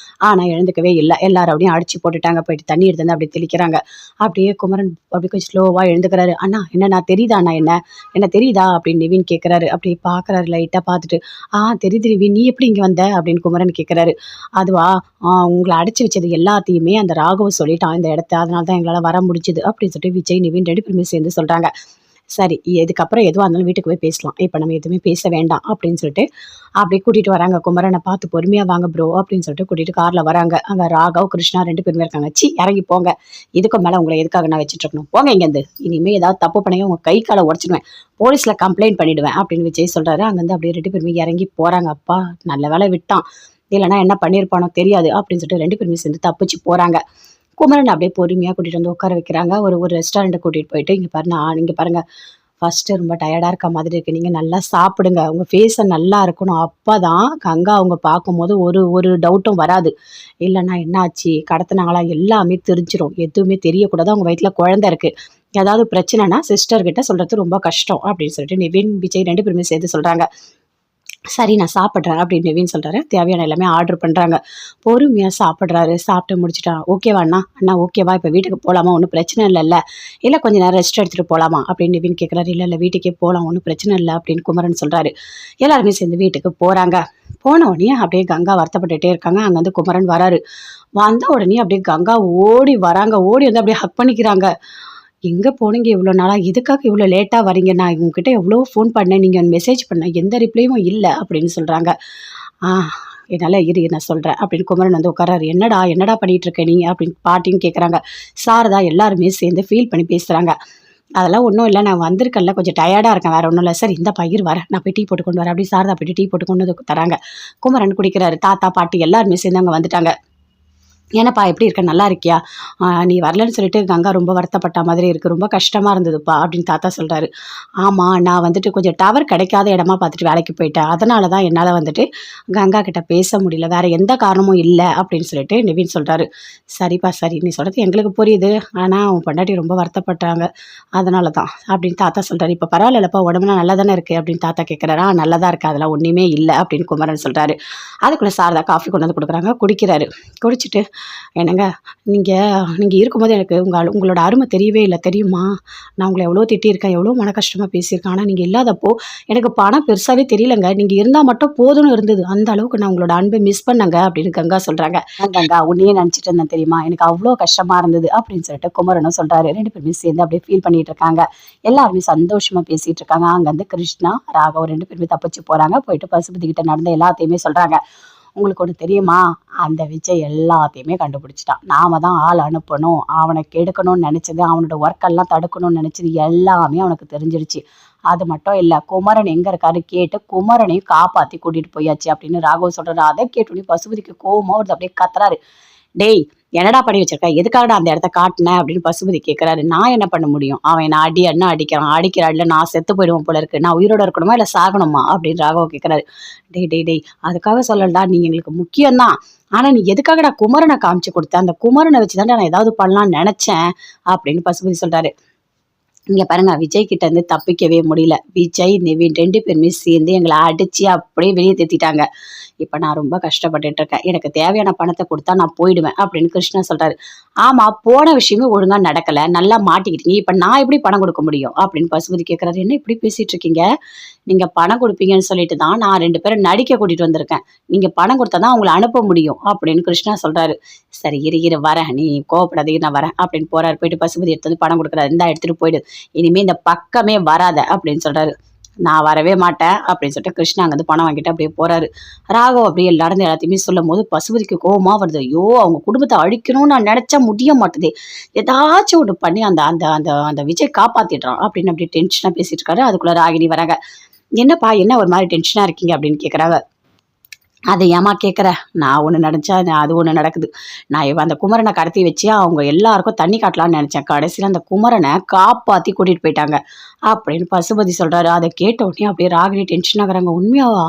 Speaker 1: ஆனா எழுந்துக்கவே இல்ல. எல்லாரும் அப்படியே அடிச்சு போட்டுட்டாங்க. போயிட்டு தண்ணி எடுத்து வந்து அப்படியே தெளிக்கிறாங்க. அப்படியே குமரன் அப்படியே கொஞ்சம் ஸ்லோவா எழுந்துக்கிறாரு. அண்ணா என்ன தெரியுதா அண்ணா என்ன தெரியுதா அப்படின்னு நிவின் கேட்குறாரு. அப்படியே பார்க்குறாரு லைட்டா பார்த்துட்டு. தெரியுது நிவின், நீ எப்படி இங்க வந்த அப்படின்னு குமரன் கேட்குறாரு. அதுவா உங்களை அடைச்சு வச்சது எல்லாத்தையுமே அந்த ராகவ் சொல்லிட்டான் இந்த இடத்த, அதனால தான் எங்களால் வர முடிஞ்சுது அப்படின்னு சொல்லிட்டு விஜய், நிவின் 2 பேருமே சேர்ந்து சொல்றாங்க. சரி இதுக்கப்புறம் எதுவாக இருந்தாலும் வீட்டுக்கு போய் பேசலாம், இப்போ நம்ம எதுவுமே பேச வேண்டாம் அப்படின்னு சொல்லிட்டு அப்படியே கூட்டிட்டு வராங்க. குமரனை பார்த்து பொறுமையா வாங்க ப்ரோ அப்படின்னு சொல்லிட்டு கூட்டிட்டு கார்ல வராங்க. அங்க ராகவ், கிருஷ்ணா 2 பேருமே இருக்காங்க. இறங்கி போங்க, இதுக்கு மேல உங்களை எதுக்காக நான் வச்சுட்டு இருக்கணும், போங்க இங்கேருந்து, இனிமே ஏதாவது தப்பு பண்ணி உங்க கை காலை உடச்சிடுவேன், போலீஸ்ல கம்ப்ளைண்ட் பண்ணிடுவேன் அப்படின்னு விஜய் சொல்றாரு. அங்கேருந்து அப்படியே 2 பேருமே இறங்கி போறாங்க. அப்பா நல்ல வேலை விட்டான், இல்லைன்னா என்ன பண்ணியிருப்பானோ தெரியாது அப்படின்னு சொல்லிட்டு 2 பேருமே சேர்ந்து தப்பிச்சு போறாங்க. குமரன் அப்படியே பொறுமையா கூட்டிட்டு வந்து உட்கார வைக்கிறாங்க. ஒரு ரெஸ்டாரண்ட் கூட்டிட்டு போயிட்டு, இங்க பாருங்க ஃபர்ஸ்ட் ரொம்ப டயர்டா இருக்க மாதிரி இருக்கு, நீங்க நல்லா சாப்பிடுங்க, உங்க ஃபேஸ நல்லா இருக்கணும், அப்பதான் கங்கா அவங்க பார்க்கும்போது ஒரு ஒரு டவுட்டும் வராது, இல்லைன்னா என்ன ஆச்சு கடத்தினாங்களா எல்லாமே தெரிஞ்சிடும், எதுவுமே தெரியக்கூடாது, அவங்க வயிற்றுல குழந்தை இருக்கு, ஏதாவது பிரச்சனைனா சிஸ்டர் கிட்ட சொல்றது ரொம்ப கஷ்டம் அப்படின்னு சொல்லிட்டு நிவின், விஜய் 2 பேருமே சேர்த்து சொல்றாங்க. சரி நான் சாப்பிட்றேன் அப்படின்னு நிவின் சொல்கிறாரு. தேவையான எல்லாமே ஆர்டர் பண்ணுறாங்க. பொறுமையாக சாப்பிட்றாரு. சாப்பிட்டு முடிச்சுட்டா ஓகேவா அண்ணா ஓகேவா, இப்போ வீட்டுக்கு போகலாமா, ஒன்றும் பிரச்சனை இல்லைல்ல, இல்லை கொஞ்சம் நேரம் ரெஸ்ட் எடுத்துகிட்டு போகலாமா அப்படின்னு நிவின் கேட்குறாரு. இல்லை வீட்டுக்கே போகலாம், ஒன்றும் பிரச்சனை இல்லை அப்படின்னு குமரன் சொல்கிறாரு. எல்லாருமே சேர்ந்து வீட்டுக்கு போகிறாங்க. போன உடனே அப்படியே கங்கா வருத்தப்பட்டுட்டே இருக்காங்க. அங்கே வந்து குமரன் வராரு. வந்த உடனே அப்படியே கங்கா ஓடி வராங்க. ஓடி வந்து அப்படியே ஹக் பண்ணிக்கிறாங்க. எங்கே போனீங்க இவ்வளோ நாளா, எதுக்காக இவ்வளோ லேட்டாக வரீங்க, நான் உங்ககிட்ட எவ்வளோ ஃபோன் பண்ணேன், நீங்கள் மெசேஜ் பண்ண எந்த ரிப்ளையும் இல்லை அப்படின்னு சொல்கிறாங்க. என்னால் இரு நான் சொல்கிறேன் அப்படின்னு குமரன் வந்து உட்காராரு. என்னடா பண்ணிகிட்டு இருக்க நீ அப்படின்னு பாட்டின்னு கேட்குறாங்க. சாரதா எல்லாருமே சேர்ந்து ஃபீல் பண்ணி பேசுகிறாங்க. அதெல்லாம் ஒன்றும் இல்லை, நான் வந்திருக்கேன்ல கொஞ்சம் டயர்டாக இருக்கேன், வேறு ஒன்றும் இல்லை சார், இந்த பயிர் வரேன், நான் போய் டீ போட்டு கொண்டு வரேன் அப்படி சாரதா போய்ட்டு டீ போட்டு கொண்டு வந்து தராங்க. குமரன் குடிக்கிறாரு. தாத்தா பாட்டி எல்லாருமே சேர்ந்து அங்கே வந்துட்டாங்க. ஏன்னாப்பா எப்படி இருக்க, நல்லா இருக்கியா, நீ வரலன்னு சொல்லிட்டு கங்கா ரொம்ப வருத்தப்பட்ட மாதிரி இருக்குது, ரொம்ப கஷ்டமாக இருந்ததுப்பா அப்படின்னு தாத்தா சொல்கிறாரு. ஆமாம் நான் வந்துட்டு கொஞ்சம் டவர் கிடைக்காத இடமா பார்த்துட்டு வேலைக்கு போயிட்டேன், அதனால தான் என்னால் வந்துட்டு கங்கா கிட்ட பேச முடியல, வேறு எந்த காரணமும் இல்லை அப்படின்னு சொல்லிட்டு நிவின் சொல்கிறாரு. சரிப்பா சரி, நீ சொல்கிறது எங்களுக்கு புரியுது, ஆனால் உன் பொண்டாட்டி ரொம்ப வருத்தப்பட்டாங்க அதனால தான் அப்படின்னு தாத்தா சொல்கிறாரு. இப்போ பரவாயில்லப்பா, உடம்புலாம் நல்லா தானே இருக்குது அப்படின்னு தாத்தா கேட்குறாரு. நல்லா தான் இருக்குது, அதெல்லாம் ஒன்றுமே இல்லை அப்படின்னு குமரன் சொல்கிறாரு. அதுக்குள்ளே சாரதா காஃபி கொண்டு வந்து கொடுக்குறாங்க. குடிக்கிறாரு. குடிச்சிட்டு என்னங்க நீங்கள் இருக்கும்போது எனக்கு உங்களோட அருமை தெரியவே இல்லை தெரியுமா, நான் உங்களை எவ்வளோ திட்டியிருக்கேன், எவ்வளோ மன கஷ்டமாக பேசியிருக்கேன், ஆனால் நீங்கள் இல்லாதப்போ எனக்கு பணம் பெருசாகவே தெரியலங்க, நீங்கள் இருந்தால் மட்டும் போதும்னு இருந்தது, அந்த அளவுக்கு நான் உங்களோட அன்பை மிஸ் பண்ணங்க அப்படின்னு கங்கா சொல்கிறாங்க. கங்கா உன்னையே நினச்சிட்டு இருந்தேன் தெரியுமா, எனக்கு அவ்வளோ கஷ்டமாக இருந்தது அப்படின்னு சொல்லிட்டு குமரனும் சொல்கிறாரு. 2 பேருமே சேர்ந்து அப்படியே ஃபீல் பண்ணிட்டு இருக்காங்க. எல்லாருமே சந்தோஷமாக பேசிகிட்டு இருக்காங்க. அங்கேருந்து கிருஷ்ணா, ராகவ் 2 பேருமே தப்பிச்சு போகிறாங்க. போயிட்டு பசுபதி கிட்ட நடந்த எல்லாத்தையுமே சொல்கிறாங்க. உங்களுக்கு ஒன்று தெரியுமா, அந்த விஜய் எல்லாத்தையுமே கண்டுபிடிச்சிட்டான், நாம தான் ஆள் அனுப்பணும், அவனை கெடுக்கணும்னு நினச்சது, அவனோட ஒர்க்கெல்லாம் தடுக்கணும்னு நினச்சது எல்லாமே அவனுக்கு தெரிஞ்சிருச்சு. அது மட்டும் இல்லை, குமரன் எங்கே இருக்காரு கேட்டு குமரனையும் காப்பாற்றி கூட்டிகிட்டு போயாச்சு அப்படின்னு ராகவ் சொல்கிறாரு. அதை கேட்டுனே பசுபதிக்கு கோவமாக வருது. அப்படியே கத்துறாரு. டேய் என்னடா பண்ணி வச்சிருக்க, எதுக்காகடா அந்த இடத்த காட்டினேன் அப்படின்னு பசுபதி கேட்குறாரு. நான் என்ன பண்ண முடியும், அவன் நான் அடிக்கிறான் இல்லை நான் செத்து போயிடுவோம் போல இருக்கு, நான் உயிரோட இருக்கணுமா இல்லை சாகணுமா அப்படின்னு ராகவ் கேட்குறாரு. டேய் அதுக்காக சொல்லலடா, நீ எங்களுக்கு முக்கியம்தான், ஆனால் நீ எதுக்காகடா குமரனை காமிச்சு கொடுத்த, அந்த குமரனை வச்சு தானே நான் ஏதாவது பண்ணலாம்னு நினச்சேன் அப்படின்னு பசுபதி சொல்கிறாரு. இங்கே பாருங்க, விஜய் கிட்ட இருந்து தப்பிக்கவே முடியல. விஜய், நிவின் 2 பேருமே சேர்ந்து எங்களை அடிச்சு அப்படியே வெளியே தேத்திட்டாங்க. இப்போ நான் ரொம்ப கஷ்டப்பட்டுட்டு இருக்கேன், எனக்கு தேவையான பணத்தை கொடுத்தா நான் போயிடுவேன் அப்படின்னு கிருஷ்ணா சொல்றாரு. ஆமா, போன விஷயமே ஒழுங்கா நடக்கல, நல்லா மாட்டிக்கிட்டீங்க, இப்போ நான் எப்படி பணம் கொடுக்க முடியும் அப்படின்னு பசுபதி கேட்குறாரு. என்ன இப்படி பேசிட்டு இருக்கீங்க, நீங்க பணம் கொடுப்பீங்கன்னு சொல்லிட்டு தான் நான் 2 பேரும் நடிக்க கூட்டிட்டு வந்திருக்கேன், நீங்க பணம் கொடுத்தா தான் அவங்களை அனுப்ப முடியும் அப்படின்னு கிருஷ்ணா சொல்றாரு. சரி இரு வரேன், நீ கோவப்படாதீங்க, நான் வரேன் அப்படின்னு போறாரு. போயிட்டு பசுபதி எடுத்து வந்து பணம் கொடுக்குறாரு. இந்தா எடுத்துட்டு போயிடு, இனிமே இந்த பக்கமே வராத அப்படின்னு சொல்றாரு. நான் வரவே மாட்டேன் அப்படின்னு சொல்லிட்டு கிருஷ்ணா அங்கேருந்து பணம் வாங்கிட்டு அப்படியே போறாரு. ராகவ் அப்படியே நடந்து எல்லாத்தையுமே சொல்லும் போது பசுபதிக்கு கோவமா வருது. ஐயோ, அவங்க குடும்பத்தை அழிக்கணும்னு நான் நினைச்சா முடிய மாட்டுதே, ஏதாச்சும் ஒன்று பண்ணி அந்த அந்த அந்த அந்த விஜய் காப்பாத்திடுறான் அப்படின்னு அப்படியே டென்ஷனா பேசிட்டு இருக்காரு. அதுக்குள்ள ராகினி வராங்க. என்னப்பா, என்ன ஒரு மாதிரி டென்ஷனா இருக்கீங்க அப்படின்னு கேட்குறாங்க. அதை ஏமா கேட்குற, நான் ஒன்று நினச்சா அது ஒன்று நடக்குது. நான் அந்த குமரனை கடத்தி வச்சு அவங்க எல்லாருக்கும் தண்ணி காட்டலான்னு நினச்சேன். கடைசியில் அந்த குமரனை காப்பாற்றி கூட்டிகிட்டு போயிட்டாங்க அப்படின்னு பசுபதி சொல்கிறாரு. அதை கேட்ட உடனே அப்படியே ராகினி டென்ஷன் ஆகுறாங்க. உண்மையாவா,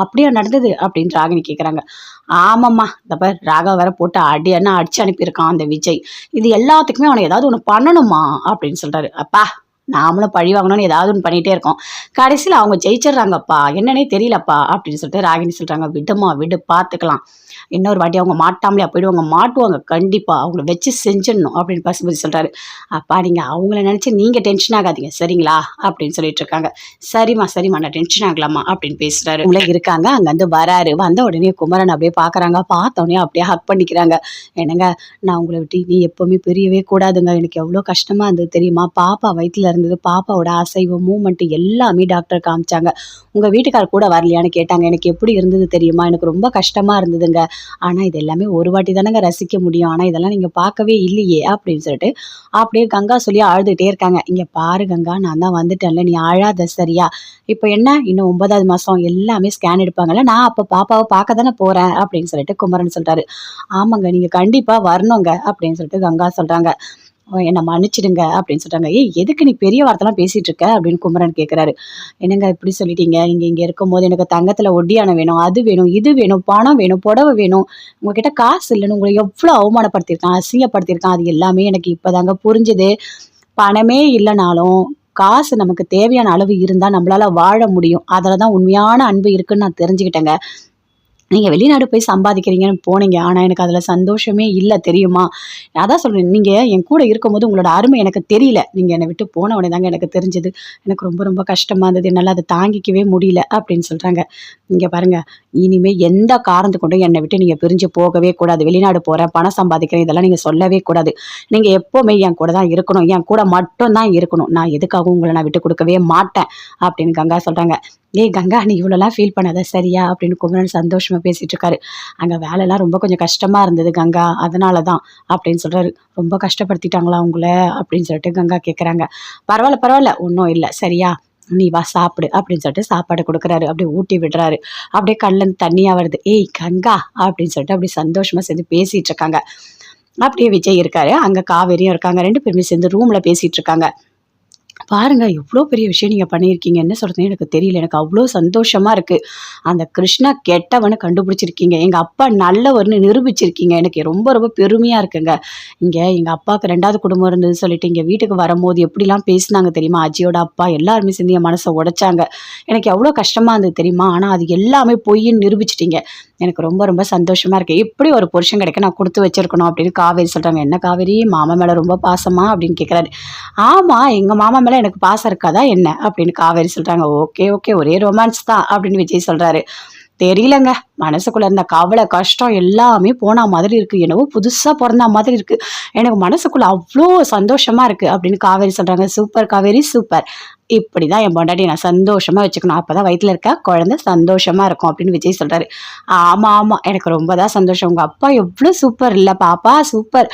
Speaker 1: அப்படியா நடந்தது அப்படின்னு ராகினி கேட்குறாங்க. ஆமாம்மா, இந்த பார் ராகவ வேற போட்டு அடியன்னா அடிச்சு அனுப்பியிருக்கான் அந்த விஜய். இது எல்லாத்துக்குமே அவனை ஏதாவது ஒன்று பண்ணணுமா அப்படின்னு சொல்கிறாரு. அப்பா, நாமளும் பழி வாங்கணும்னு ஏதாவது ஒன்று பண்ணிகிட்டே இருக்கோம், கடைசியில் அவங்க ஜெயிச்சிடுறாங்கப்பா, என்னன்னே தெரியலப்பா அப்படின்னு சொல்லிட்டு ராகினி சொல்கிறாங்க. விடுமா விடு, பார்த்துக்கலாம், இன்னொரு வாட்டி அவங்க மாட்டாமலே போயிடுவாங்க, மாட்டுவாங்க கண்டிப்பாக, அவங்கள வச்சு செஞ்சிடணும் அப்படின்னு பசுபதி சொல்கிறாரு. அப்பா, நீங்கள் அவங்கள நினச்சி நீங்கள் டென்ஷன் ஆகாதீங்க சரிங்களா அப்படின்னு சொல்லிட்டு இருக்காங்க. சரிம்மா சரிம்மா, நான் டென்ஷன் ஆகலாமா அப்படின்னு பேசுகிறாரு. உங்களை இருக்காங்க, அங்கேருந்து வராரு. வந்த உடனே குமரன் அப்படியே பார்க்குறாங்க. பார்த்த உடனே அப்படியே ஹக் பண்ணிக்கிறாங்க. என்னங்க, நான் உங்களை விட்டு நீ எப்போவுமே பிரியவே கூடாதுங்க, எனக்கு எவ்வளோ கஷ்டமாக இருந்தது தெரியுமா, பாப்பா வயிற்றில் இருந்தது, பாப்பாவோட அசைவு மூமெண்ட் எல்லாமே டாக்டர் காமிச்சாங்க, உங்கள் வீட்டுக்கார் கூட வரலையான்னு கேட்டாங்க, எனக்கு எப்படி இருந்தது தெரியுமா, எனக்கு ரொம்ப கஷ்டமாக இருந்ததுங்க, ஆனால் இது எல்லாமே ஒரு வாட்டி தானேங்க ரசிக்க முடியும், ஆனால் இதெல்லாம் நீங்கள் பார்க்கவே இல்லையே அப்படின்னு சொல்லிட்டு அப்படியே கங்கா சொல்லி அழுதுகிட்டே இருக்காங்க. இங்கே பாரு கங்கா, நான் தான் வந்துட்டேன்ல, நீ அழாத சரியா, இப்போ என்ன இன்னும் 9வது மாதம் எல்லாமே ஸ்கேன் எடுப்பாங்கல்ல, நான் அப்போ பாப்பாவை பார்க்க தானே போகிறேன் அப்படின்னு சொல்லிட்டு குமரன் சொல்கிறாரு. ஆமாங்க, நீங்கள் கண்டிப்பாக வரணுங்க அப்படின்னு சொல்லிட்டு கங்கா சொல்கிறாங்க. என்னை மன்னிச்சிடுங்க அப்படின்னு சொல்கிறாங்க. ஏய், எதுக்கு நீ பெரிய வார்த்தைலாம் பேசிகிட்டு இருக்க அப்படின்னு குமரன் கேட்குறாரு. என்னங்க இப்படி சொல்லிட்டீங்க, நீங்கள் இங்கே இருக்கும்போது எனக்கு தங்கத்தில் ஒட்டியானம் வேணும், அது வேணும், இது வேணும், பணம் வேணும், புடவை வேணும், உங்ககிட்ட காசு இல்லைன்னு உங்களை எவ்வளோ அவமானப்படுத்தியிருக்கான், அசிங்கப்படுத்தியிருக்கான், அது எல்லாமே எனக்கு இப்போதாங்க புரிஞ்சுது. பணமே இல்லைனாலும் காசு நமக்கு தேவையான அளவு இருந்தால் நம்மளால வாழ முடியும், அதில் தான் உண்மையான அன்பு இருக்குன்னு நான் தெரிஞ்சுக்கிட்டேங்க. நீங்கள் வெளிநாடு போய் சம்பாதிக்கிறீங்கன்னு போனீங்க, ஆனால் எனக்கு அதில் சந்தோஷமே இல்லை தெரியுமா, அதான் சொல்கிறேன், நீங்கள் என் கூட இருக்கும்போது உங்களோட அருமை எனக்கு தெரியல, நீங்கள் என்னை விட்டு போன உடனே தாங்க எனக்கு தெரிஞ்சது, எனக்கு ரொம்ப ரொம்ப கஷ்டமாக இருந்தது, என்னால் அதை தாங்கிக்கவே முடியல அப்படின்னு சொல்கிறாங்க. இங்கே பாருங்கள், இனிமேல் எந்த காரணத்தை கொண்டும் என்னை விட்டு நீங்கள் பிரிஞ்சு போகவே கூடாது, வெளிநாடு போகிறேன், பணம் சம்பாதிக்கிறேன், இதெல்லாம் நீங்கள் சொல்லவே கூடாது, நீங்கள் எப்போவுமே என் கூட தான் இருக்கணும், என் கூட மட்டும் தான் இருக்கணும், நான் எதுக்காகவும் உங்களை நான் விட்டு கொடுக்கவே மாட்டேன் அப்படின்னு கங்கா சொல்கிறாங்க. ஏய் கங்கா, நீ இவ்வளோலாம் ஃபீல் பண்ணாத சரியா அப்படின்னு குமரன் சந்தோஷமாக பேசிகிட்டு இருக்காரு. அங்கே வேலைலாம் ரொம்ப கொஞ்சம் கஷ்டமாக இருந்தது கங்கா, அதனால தான் அப்படின்னு சொல்கிறாரு. ரொம்ப கஷ்டப்படுத்திட்டாங்களா உங்களை அப்படின்னு சொல்லிட்டு கங்கா கேட்குறாங்க. பரவாயில்ல பரவாயில்ல, ஒன்றும் இல்லை சரியா, நீ வா சாப்பிடு அப்படின்னு சொல்லிட்டு சாப்பாடு கொடுக்குறாரு. அப்படியே ஊட்டி விடுறாரு. அப்படியே கண்ணிலேருந்து தண்ணியாக வருது. ஏய் கங்கா அப்படின்னு சொல்லிட்டு அப்படியே சந்தோஷமாக சேர்ந்து பேசிகிட்டு இருக்காங்க. அப்படியே விஜய் இருக்காரு, அங்கே காவேரியும் இருக்காங்க. 2 பேருமே சேர்ந்து ரூமில் பேசிகிட்டு இருக்காங்க. பாருங்க, எவ்வளோ பெரிய விஷயம் நீங்கள் பண்ணியிருக்கீங்க, என்ன சொல்கிறதுன்னு எனக்கு தெரியல, எனக்கு அவ்வளோ சந்தோஷமாக இருக்குது. அந்த கிருஷ்ணா கெட்டவனை கண்டுபிடிச்சிருக்கீங்க, எங்கள் அப்பா நல்லவர்னு நிரூபிச்சிருக்கீங்க, எனக்கு ரொம்ப ரொம்ப பெருமையாக இருக்குங்க. இங்கே எங்கள் அப்பாவுக்கு 2வது குடும்பம் இருந்ததுன்னு சொல்லிட்டு இங்கே வீட்டுக்கு வரும்போது எப்படிலாம் பேசினாங்க தெரியுமா, அஜியோட அப்பா எல்லாருமே சேர்ந்து என் மனசை உடைச்சாங்க, எனக்கு எவ்வளோ கஷ்டமாக இருந்தது தெரியுமா, ஆனால் அது எல்லாமே பொய்ன்னு நிரூபிச்சிட்டிங்க, எனக்கு ரொம்ப ரொம்ப சந்தோஷமாக இருக்குது, எப்படி ஒரு புருஷன் கிடைக்க நான் கொடுத்து வச்சிருக்கணும் அப்படின்னு காவேரி சொல்கிறாங்க. என்ன காவேரி, மாமா மேலே ரொம்ப பாசமா அப்படின்னு கேட்குறாரு. ஆமாம், எங்கள் மாமா மேலே எனக்கு பாசம் இருக்காதா என்ன அப்படின்னு காவேரி சொல்கிறாங்க. ஓகே ஓகே, ஒரே ரொமான்ஸ் தான் அப்படின்னு விஜய் சொல்கிறாரு. தெரியலங்க, மனசுக்குள்ள இருந்த கவலை கஷ்டம் எல்லாமே போன மாதிரி இருக்குது, என்னவோ புதுசாக பிறந்த மாதிரி இருக்குது, எனக்கு மனசுக்குள்ள அவ்வளோ சந்தோஷமாக இருக்குது அப்படின்னு காவேரி சொல்கிறாங்க. சூப்பர் காவேரி சூப்பர், இப்படி தான் என் பொண்டாட்டி நான் சந்தோஷமாக வச்சுக்கணும், அப்போ தான் வயிற்றில் இருக்க குழந்தை சந்தோஷமாக இருக்கும் அப்படின்னு விஜய் சொல்கிறாரு. ஆமாம் ஆமாம், எனக்கு ரொம்ப தான் சந்தோஷம், உங்கள் அப்பா எவ்வளோ சூப்பர் இல்லை பாப்பா, சூப்பர்,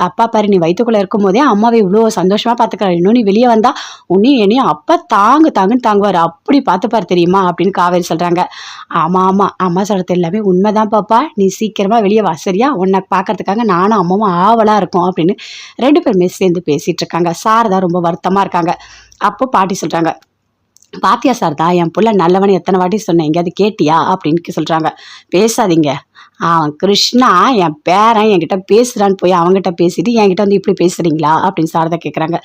Speaker 1: அப்பா பாரு, நீ வயிற்றுக்குள்ளே இருக்கும் போதே அம்மாவை இவ்வளோ சந்தோஷமாக பார்த்துக்கிறாரு, இன்னும் நீ வெளியே வந்தா உன்னையும் என்னையும் அப்பா தாங்குன்னு தாங்குவார், அப்படி பார்த்துப்பார் தெரியுமா அப்படின்னு காவேரி சொல்கிறாங்க. ஆமாம் ஆமாம், அம்மா சொல்கிறது எல்லாமே உண்மைதான் பாப்பா, நீ சீக்கிரமாக வெளியே வா சரியா, உன்னை பார்க்கறதுக்காக நானும் அம்மாவும் ஆவலாக இருக்கோம் அப்படின்னு 2 பேருமே சேர்ந்து பேசிகிட்டு இருக்காங்க. சாரதா ரொம்ப வருத்தமாக இருக்காங்க. அப்போ பாட்டி சொல்கிறாங்க, பாத்தியா சாரதா, என் புள்ள நல்லவனு எத்தனை வாட்டி சொன்னேன், எங்கேயாவது கேட்டியா அப்படின்னு சொல்கிறாங்க. பேசாதீங்க, அவன் கிருஷ்ணா என் பேரன் என்கிட்ட பேசுகிறான்னு போய் அவங்ககிட்ட பேசிட்டு என்கிட்ட வந்து இப்படி பேசுகிறீங்களா அப்படின்னு சாரதா கேட்குறாங்க.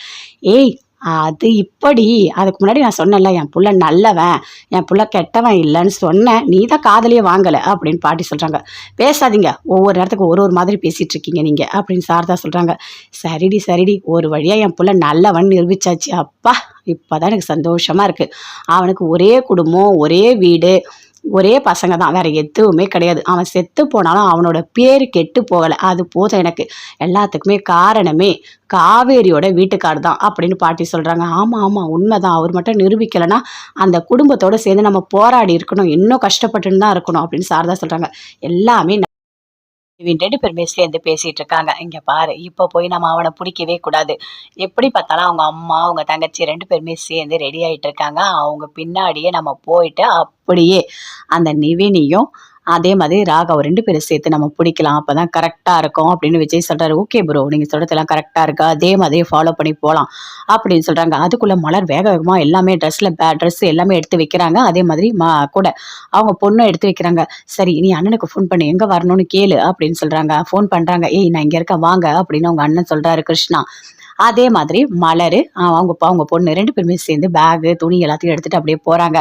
Speaker 1: ஏய், அது இப்படி, அதுக்கு முன்னாடி நான் சொன்னேன்ல, என் புள்ள நல்லவன், என் புள்ள கெட்டவன் இல்லைன்னு சொன்னேன், நீ தான் காதலியே வாங்கலை அப்படின்னு பாட்டி சொல்கிறாங்க. பேசாதீங்க, ஒவ்வொரு நேரத்துக்கு ஒரு மாதிரி பேசிகிட்டு இருக்கீங்க நீங்கள் அப்படின்னு சாரதா சொல்கிறாங்க. சரிடி சரிடி, ஒரு வழியாக என் புள்ள நல்லவன் நிரூபிச்சாச்சு, அப்பா இப்போ தான் எனக்கு சந்தோஷமாக இருக்குது, அவனுக்கு ஒரே குடும்பம் ஒரே வீடு, ஒரே பசங்க தான், வேற எதுவுமே கிடையாது. அவன் செத்து போனாலும் அவனோட பேரு கெட்டு போகலை, அது போதும் எனக்கு. எல்லாத்துக்குமே காரணமே காவேரியோட வீட்டுக்கார் தான் அப்படின்னு பாட்டி சொல்கிறாங்க. ஆமாம் ஆமாம், உண்மைதான். அவர் மட்டும் நிரூபிக்கலைன்னா அந்த குடும்பத்தோடு சேர்ந்து நம்ம போராடி இருக்கணும், இன்னும் கஷ்டப்பட்டுன்னு தான் இருக்கணும் அப்படின்னு சாரதா சொல்கிறாங்க. எல்லாமே இவன் 2 பேருமே சேர்ந்து பேசிட்டு இருக்காங்க. இங்க பாரு, இப்ப போய் நம்ம அவன புடிக்கவே கூடாது. எப்படி பார்த்தாலும் அவங்க அம்மா, அவங்க தங்கச்சி 2 பேருமே சேர்ந்து ரெடி ஆயிட்டு இருக்காங்க. அவங்க பின்னாடியே நம்ம போயிட்டு அப்படியே அந்த நிவினையும் அதே மாதிரி ராகவ் 2 பேரும் சேர்த்து நம்ம பிடிக்கலாம். அப்பதான் கரெக்ட்டா இருக்கும் அப்படின்னு விஜய் சொல்றாரு. ஓகே ப்ரோ, நீங்க சொல்றதெல்லாம் கரெக்ட்டா இருக்கு. அதே மாதிரியே ஃபாலோ பண்ணி போலாம் அப்படின்னு சொல்றாங்க. அதுக்குள்ள மலர் வேக வேகமா எல்லாமே ட்ரெஸ் எல்லாமே எடுத்து வைக்கிறாங்க. அதே மாதிரி கூட அவங்க பொண்ணும் எடுத்து வைக்கிறாங்க. சரி, நீ அண்ணனுக்கு ஃபோன் பண்ணி எங்க வரணும்னு கேளு அப்படின்னு சொல்றாங்க. ஃபோன் பண்றாங்க. ஏய், நான் இங்க இருக்கேன் வாங்க அப்படின்னு அவங்க அண்ணன் சொல்றாரு கிருஷ்ணா. அதே மாதிரி மலரு அவங்க பொண்ணு 2 பேருமே சேர்ந்து பேகு துணி எல்லாத்தையும் எடுத்துட்டு அப்படியே போறாங்க.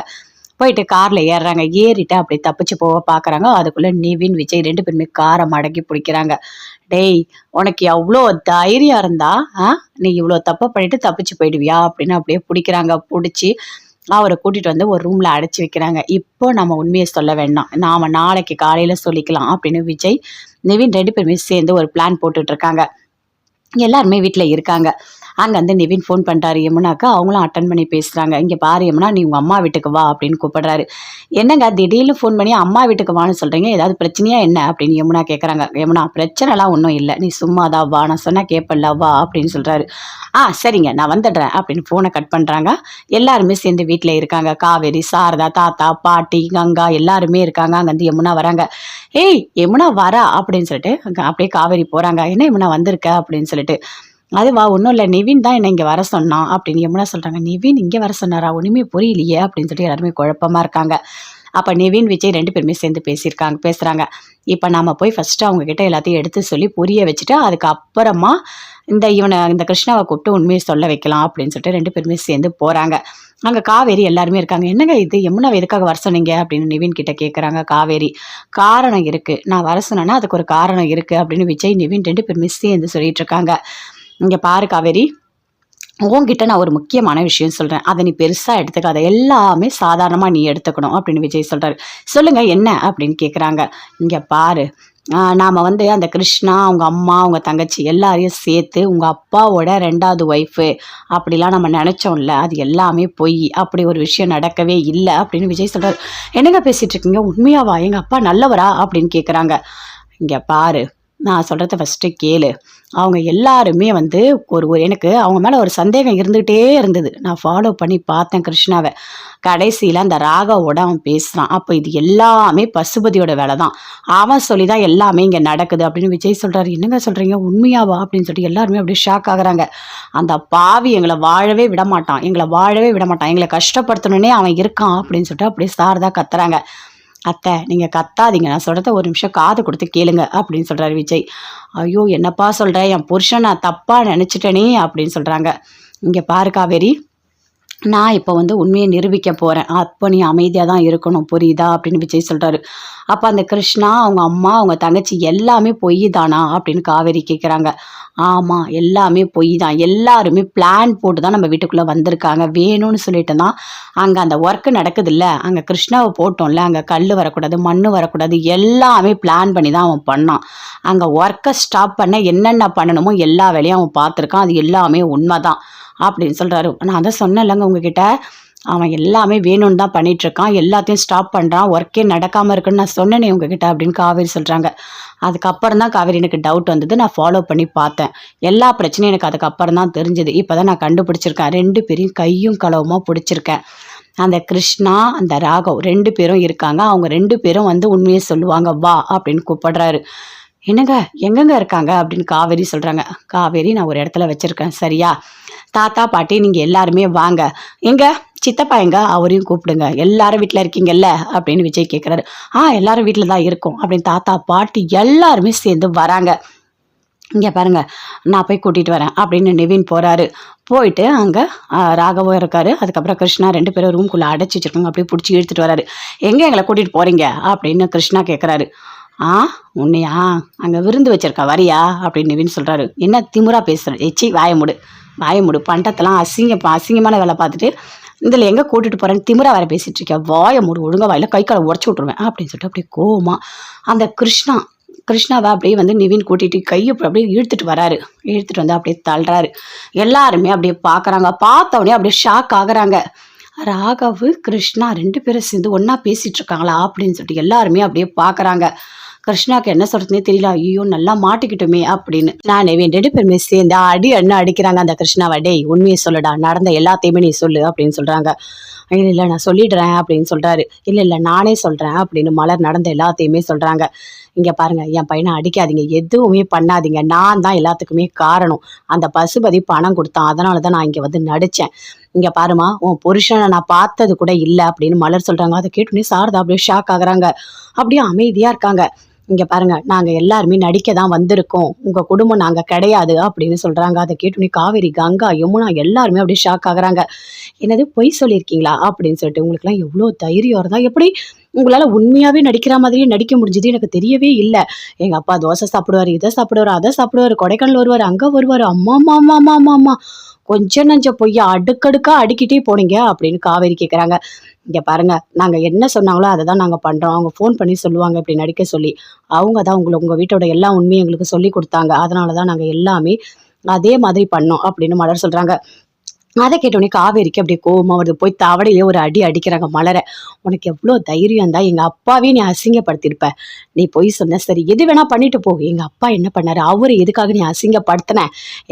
Speaker 1: போயிட்டு கார்ல ஏறுறாங்க. ஏறிட்டு அப்படியே தப்பிச்சு போக பாக்குறாங்க. அதுக்குள்ள நிவின் விஜய் 2 பேருமே காரை மடக்கி பிடிக்கிறாங்க. டேய், உனக்கு எவ்வளோ தைரியம் இருந்தா நீ இவ்வளோ தப்பை பண்ணிட்டு தப்பிச்சு போயிடுவியா அப்படின்னு அப்படியே பிடிக்கிறாங்க. பிடிச்சி அவரை கூட்டிட்டு வந்து ஒரு ரூம்ல அடைச்சி வைக்கிறாங்க. இப்போ நம்ம உண்மையை சொல்ல வேண்டாம், நாம நாளைக்கு காலையில சொல்லிக்கலாம் அப்படின்னு விஜய் நிவின் 2 பேருமே சேர்ந்து ஒரு பிளான் போட்டுட்டு இருக்காங்க. எல்லாருமே வீட்டில் இருக்காங்க. அங்கேருந்து நிவின் ஃபோன் பண்ணுறாரு யமுனாக்கு. அவங்களும் அட்டன் பண்ணி பேசுகிறாங்க. இங்கே பாரு யமுனா, நீ உங்கள் அம்மா வீட்டுக்கு வா அப்படின்னு கூப்பிடுறாரு. என்னங்க திடீர்னு ஃபோன் பண்ணி அம்மா வீட்டுக்கு வான்னு சொல்கிறீங்க, ஏதாவது பிரச்சனையா என்ன அப்படின்னு யமுனா கேட்குறாங்க. யமுனா, பிரச்சனைலாம் ஒன்றும் இல்லை, நீ சும்மா தான் வா, நான் சொன்னால் கேட்பல வா அப்படின்னு சொல்கிறாரு. சரிங்க, நான் வந்துடுறேன் அப்படின்னு ஃபோனை கட் பண்ணுறாங்க. எல்லாருமே சேர்ந்து வீட்டில் இருக்காங்க. காவேரி, சாரதா, தாத்தா, பாட்டி, கங்கா எல்லாருமே இருக்காங்க. அங்கேருந்து யமுனா வராங்க. ஏய் யமுனா வரா அப்படின்னு சொல்லிட்டு அப்படியே காவேரி போகிறாங்க. என்ன யமுனா வந்திருக்க அப்படின்னு சொல்லிட்டு. அதுவா, ஒன்றும் இல்லை, நிவின் தான் என்னை இங்கே வர சொன்னான் அப்படின்னு யமுனா சொல்கிறாங்க. நிவின் இங்கே வர சொன்னாரா? ஒன்றுமே புரியலையே அப்படின்னு சொல்லிட்டு எல்லாருமே குழப்பமாக இருக்காங்க. அப்போ நிவின் விஜய் 2 பேருமே சேர்ந்து பேசுகிறாங்க. இப்போ நம்ம போய் ஃபஸ்ட்டு அவங்கக்கிட்ட எல்லாத்தையும் எடுத்து சொல்லி புரிய வச்சுட்டு அதுக்கப்புறமா இந்த கிருஷ்ணாவை கூப்பிட்டு உண்மையை சொல்ல வைக்கலாம் அப்படின்னு சொல்லிட்டு 2 பேருமே சேர்ந்து போகிறாங்க. அங்கே காவேரி எல்லாருமே இருக்காங்க. என்னங்க இது, யமுனாவை எதுக்காக வர சொன்னீங்க அப்படின்னு நிவின் கிட்ட கேட்குறாங்க காவேரி. காரணம் இருக்குது, நான் வர சொன்னேன்னா அதுக்கு ஒரு காரணம் இருக்குது அப்படின்னு விஜய் நிவின் 2 பேருமே சேர்ந்து சொல்லிட்டு இருக்காங்க. இங்கே பாரு காவேரி, உன்கிட்ட நான் ஒரு முக்கியமான விஷயம் சொல்கிறேன், அதை நீ பெருசாக எடுத்துக்காத, எல்லாமே சாதாரணமாக நீ எடுத்துக்கணும் அப்படின்னு விஜய் சொல்கிறாரு. சொல்லுங்கள் என்ன அப்படின்னு கேட்குறாங்க. இங்கே பாரு, நாம் அந்த கிருஷ்ணா, அவங்க அம்மா, அவங்க தங்கச்சி எல்லாரையும் சேர்த்து உங்கள் அப்பாவோட 2வது ஒய்ஃபு அப்படிலாம் நம்ம நினச்சோம்ல, அது எல்லாமே பொய், அப்படி ஒரு விஷயம் நடக்கவே இல்லை அப்படின்னு விஜய் சொல்கிறார். என்னங்க பேசிகிட்டு இருக்கீங்க, உண்மையாவா? எங்கள் அப்பா நல்லவரா அப்படின்னு கேட்குறாங்க. இங்கே பாரு, நான் சொல்கிறத ஃபஸ்ட்டு கேளு. அவங்க எல்லாருமே எனக்கு அவங்க மேலே ஒரு சந்தேகம் இருந்துகிட்டே இருந்தது. நான் ஃபாலோ பண்ணி பார்த்தேன் கிருஷ்ணாவை. கடைசியில் அந்த ராகவோட அவன் பேசுகிறான். அப்போ இது எல்லாமே பசுபதியோட வேலை தான், அவன் சொல்லி தான் எல்லாமே இங்கே நடக்குது அப்படின்னு விஜய் சொல்கிறாரு. என்னங்க சொல்கிறீங்க, உண்மையாவா அப்படின்னு சொல்லிட்டு எல்லாருமே அப்படியே ஷாக் ஆகுறாங்க. அந்த பாவி எங்களை வாழவே விட மாட்டான், எங்களை கஷ்டப்படுத்தணுன்னே அவன் இருக்கான் அப்படின்னு சொல்லிட்டு அப்படியே சாரதா கத்துறாங்க. அத்தை, நீங்கள் கத்தாதீங்க, நான் சொல்கிறத ஒரு நிமிஷம் காது கொடுத்து கேளுங்க அப்படின்னு சொல்கிறாரு விஜய். ஐயோ, என்னப்பா சொல்கிறேன், என் புருஷன் நான் தப்பாக நினச்சிட்டேனே அப்படின்னு சொல்கிறாங்க. இங்கே பாரு காவேரி, நான் இப்போ உண்மையை நிரூபிக்க போகிறேன், அப்போ நீ அமைதியாக தான் இருக்கணும், புரியுதா அப்படின்னு விஜய் சொல்கிறாரு. அப்போ அந்த கிருஷ்ணா, அவங்க அம்மா, அவங்க தங்கச்சி எல்லாமே பொய் தானா அப்படின்னு காவேரி கேட்குறாங்க. ஆமாம், எல்லாமே பொய் தான், எல்லாருமே பிளான் போட்டு தான் நம்ம வீட்டுக்குள்ளே வந்திருக்காங்க. வேணும்னு சொல்லிட்டு தான் அங்கே அந்த ஒர்க்கு நடக்குதுல்ல, அங்கே கிருஷ்ணாவை போட்டோம்ல, அங்கே கல் வரக்கூடாது, மண் வரக்கூடாது, எல்லாமே பிளான் பண்ணி தான் அவன் பண்ணான். அங்கே ஒர்க்கை ஸ்டாப் பண்ண என்னென்ன பண்ணணுமோ எல்லா வேலையும் அவன் பார்த்துருக்கான், அது எல்லாமே உண்மை தான் அப்படின்னு சொல்கிறாரு. நான் தான் சொன்னேன்லங்க உங்ககிட்ட, அவன் எல்லாமே வேணும்னு தான் பண்ணிகிட்ருக்கான், எல்லாத்தையும் ஸ்டாப் பண்ணுறான், ஒர்க்கே நடக்காமல் இருக்குன்னு நான் சொன்னேனே உங்ககிட்ட அப்படின்னு காவேரி சொல்கிறாங்க. அதுக்கப்புறம் தான் காவேரி எனக்கு டவுட் வந்தது, நான் ஃபாலோ பண்ணி பார்த்தேன், எல்லா பிரச்சனையும் எனக்கு அதுக்கப்புறம் தான் தெரிஞ்சுது. இப்போ தான் நான் கண்டுபிடிச்சிருக்கேன், 2 பேரையும் கையும் களவுமாக பிடிச்சிருக்கேன். அந்த கிருஷ்ணா, அந்த ராகவ் 2 பேரும் இருக்காங்க, அவங்க 2 பேரும் உண்மையை சொல்லுவாங்க, வா அப்படின்னு கூப்பிடுறாரு. என்னங்க, எங்கெங்க இருக்காங்க அப்படின்னு காவேரி சொல்கிறாங்க. காவேரி, நான் ஒரு இடத்துல வச்சுருக்கேன், சரியா? தாத்தா, பாட்டி, நீங்கள் எல்லாருமே வாங்க. எங்க சித்தப்பா எங்க, அவரையும் கூப்பிடுங்க, எல்லாரும் வீட்டில் இருக்கீங்கல்ல அப்படின்னு விஜய் கேட்குறாரு. எல்லாரும் வீட்டில் தான் இருக்கோம் அப்படின்னு தாத்தா, பாட்டி எல்லாருமே சேர்ந்து வராங்க. இங்கே பாருங்க, நான் போய் கூட்டிகிட்டு வரேன் அப்படின்னு நிவின் போகிறாரு. போயிட்டு அங்கே ராகவும் இருக்காரு, அதுக்கப்புறம் கிருஷ்ணா 2 பேரும் ரூம்குள்ளே அடைச்சி வச்சுருக்காங்க. அப்படியே பிடிச்சி இழுத்துட்டு வராரு. எங்கே எங்களை கூட்டிகிட்டு போகிறீங்க அப்படின்னு கிருஷ்ணா கேட்குறாரு. உன்னையா, அங்கே விருந்து வச்சிருக்கா, வரியா அப்படின்னு நிவின் சொல்கிறாரு. என்ன திமுறா பேசுகிறேன், வாய முடு, பண்டத்தெல்லாம் அசிங்கமான வேலை பார்த்துட்டு இதில் எங்கே கூட்டிட்டு போகிறேன்னு திமிரா வேற பேசிட்டு இருக்கேன், வாயை மூடு, ஒழுங்கா வாயில கை காலை உடச்சி விட்ருவேன் அப்படின்னு சொல்லிட்டு அப்படியே கோவமா அந்த கிருஷ்ணாவை அப்படியே வந்து நிவின் கூட்டிட்டு கையை அப்படியே இழுத்துட்டு வராரு. இழுத்துட்டு வந்து அப்படியே தள்ளுறாரு. எல்லாருமே அப்படியே பார்க்குறாங்க. பார்த்தவொடனே அப்படியே ஷாக் ஆகுறாங்க. ராகவு கிருஷ்ணா 2 பேரும் சேர்ந்து ஒன்றா பேசிகிட்டு இருக்காங்களா அப்படின்னு சொல்லிட்டு எல்லாருமே அப்படியே பார்க்குறாங்க. கிருஷ்ணாவுக்கு என்ன சொல்கிறதுனே தெரியல. ஐயோ நல்லா மாட்டிக்கிட்டோமே அப்படின்னு. நான் நிவின் 2 பேருமே சேர்ந்து அடிக்கிறாங்க அந்த கிருஷ்ணாவை. டேய் உண்மையை சொல்லுடா, நடந்த எல்லாத்தையுமே நீ சொல்லு அப்படின்னு சொல்கிறாங்க. இல்லை நான் சொல்லிடுறேன் அப்படின்னு சொல்கிறாரு. இல்லை நானே சொல்கிறேன் அப்படின்னு மலர் நடந்த எல்லாத்தையுமே சொல்கிறாங்க. இங்கே பாருங்கள், என் பையனை அடிக்காதீங்க, எதுவுமே பண்ணாதீங்க, நான் தான் எல்லாத்துக்குமே காரணம். அந்த பசுபதி பணம் கொடுத்தான், அதனால தான் நான் இங்கே வந்து நடித்தேன். இங்கே பாருமா, உன் புருஷனை நான் பார்த்தது கூட இல்லை அப்படின்னு மலர் சொல்கிறாங்க. அதை கேட்டுனே சாரதா அப்படியே ஷாக் ஆகுறாங்க. அப்படியே அமைதியாக இருக்காங்க. இங்கே பாருங்க, நாங்கள் எல்லாருமே நடிக்க தான் வந்திருக்கோம், உங்கள் குடும்பம் நாங்கள் கிடையாது அப்படின்னு சொல்கிறாங்க. அதை கேட்டுனே காவேரி, கங்கா, யமுனா எல்லாருமே அப்படியே ஷாக் ஆகுறாங்க. என்னது பொய் சொல்லியிருக்கீங்களா அப்படின்னு சொல்லிட்டு, உங்களுக்குலாம் எவ்வளோ தைரியம் இருந்தால் எப்படி உங்களால் உண்மையாகவே நடிக்கிற மாதிரியே நடிக்க முடிஞ்சது எனக்கு தெரியவே இல்லை. எங்கள் அப்பா தோசை சாப்பிடுவார், இதை சாப்பிடுவார், அதை சாப்பிடுவார், கொடைக்கானல் வருவார், அங்கே வருவார், அம்மா அம்மா அம்மா அம்மா அம்மா அம்மா கொஞ்சம் நஞ்ச பொய்யா அடுக்கடுக்கா அடிக்கிட்டே போனீங்க அப்படின்னு காவேரி கேட்குறாங்க. இங்கே பாருங்க, நாங்கள் என்ன சொன்னாங்களோ அதை தான் நாங்கள் பண்ணுறோம். அவங்க ஃபோன் பண்ணி சொல்லுவாங்க இப்படி நடிக்க சொல்லி. அவங்க தான் உங்கள் வீட்டோட எல்லா உண்மையும் எங்களுக்கு சொல்லி கொடுத்தாங்க. அதனால தான் நாங்கள் எல்லாமே அதே மாதிரி பண்ணோம் அப்படின்னு மலர் சொல்கிறாங்க. அதை கேட்டோடனே காவேரிக்கு அப்படியே கோவமாக வருது. போய் தவடையிலே ஒரு அடி அடிக்கிறாங்க மலரை. உனக்கு எவ்வளோ தைரியம் தான், எங்கள் அப்பாவே நீ அசிங்கப்படுத்தியிருப்ப, நீ பொய் சொன்ன, சரி எது வேணா பண்ணிட்டு போ, எங்கள் அப்பா என்ன பண்ணாரு, அவரை எதுக்காக நீ அசிங்கப்படுத்தின,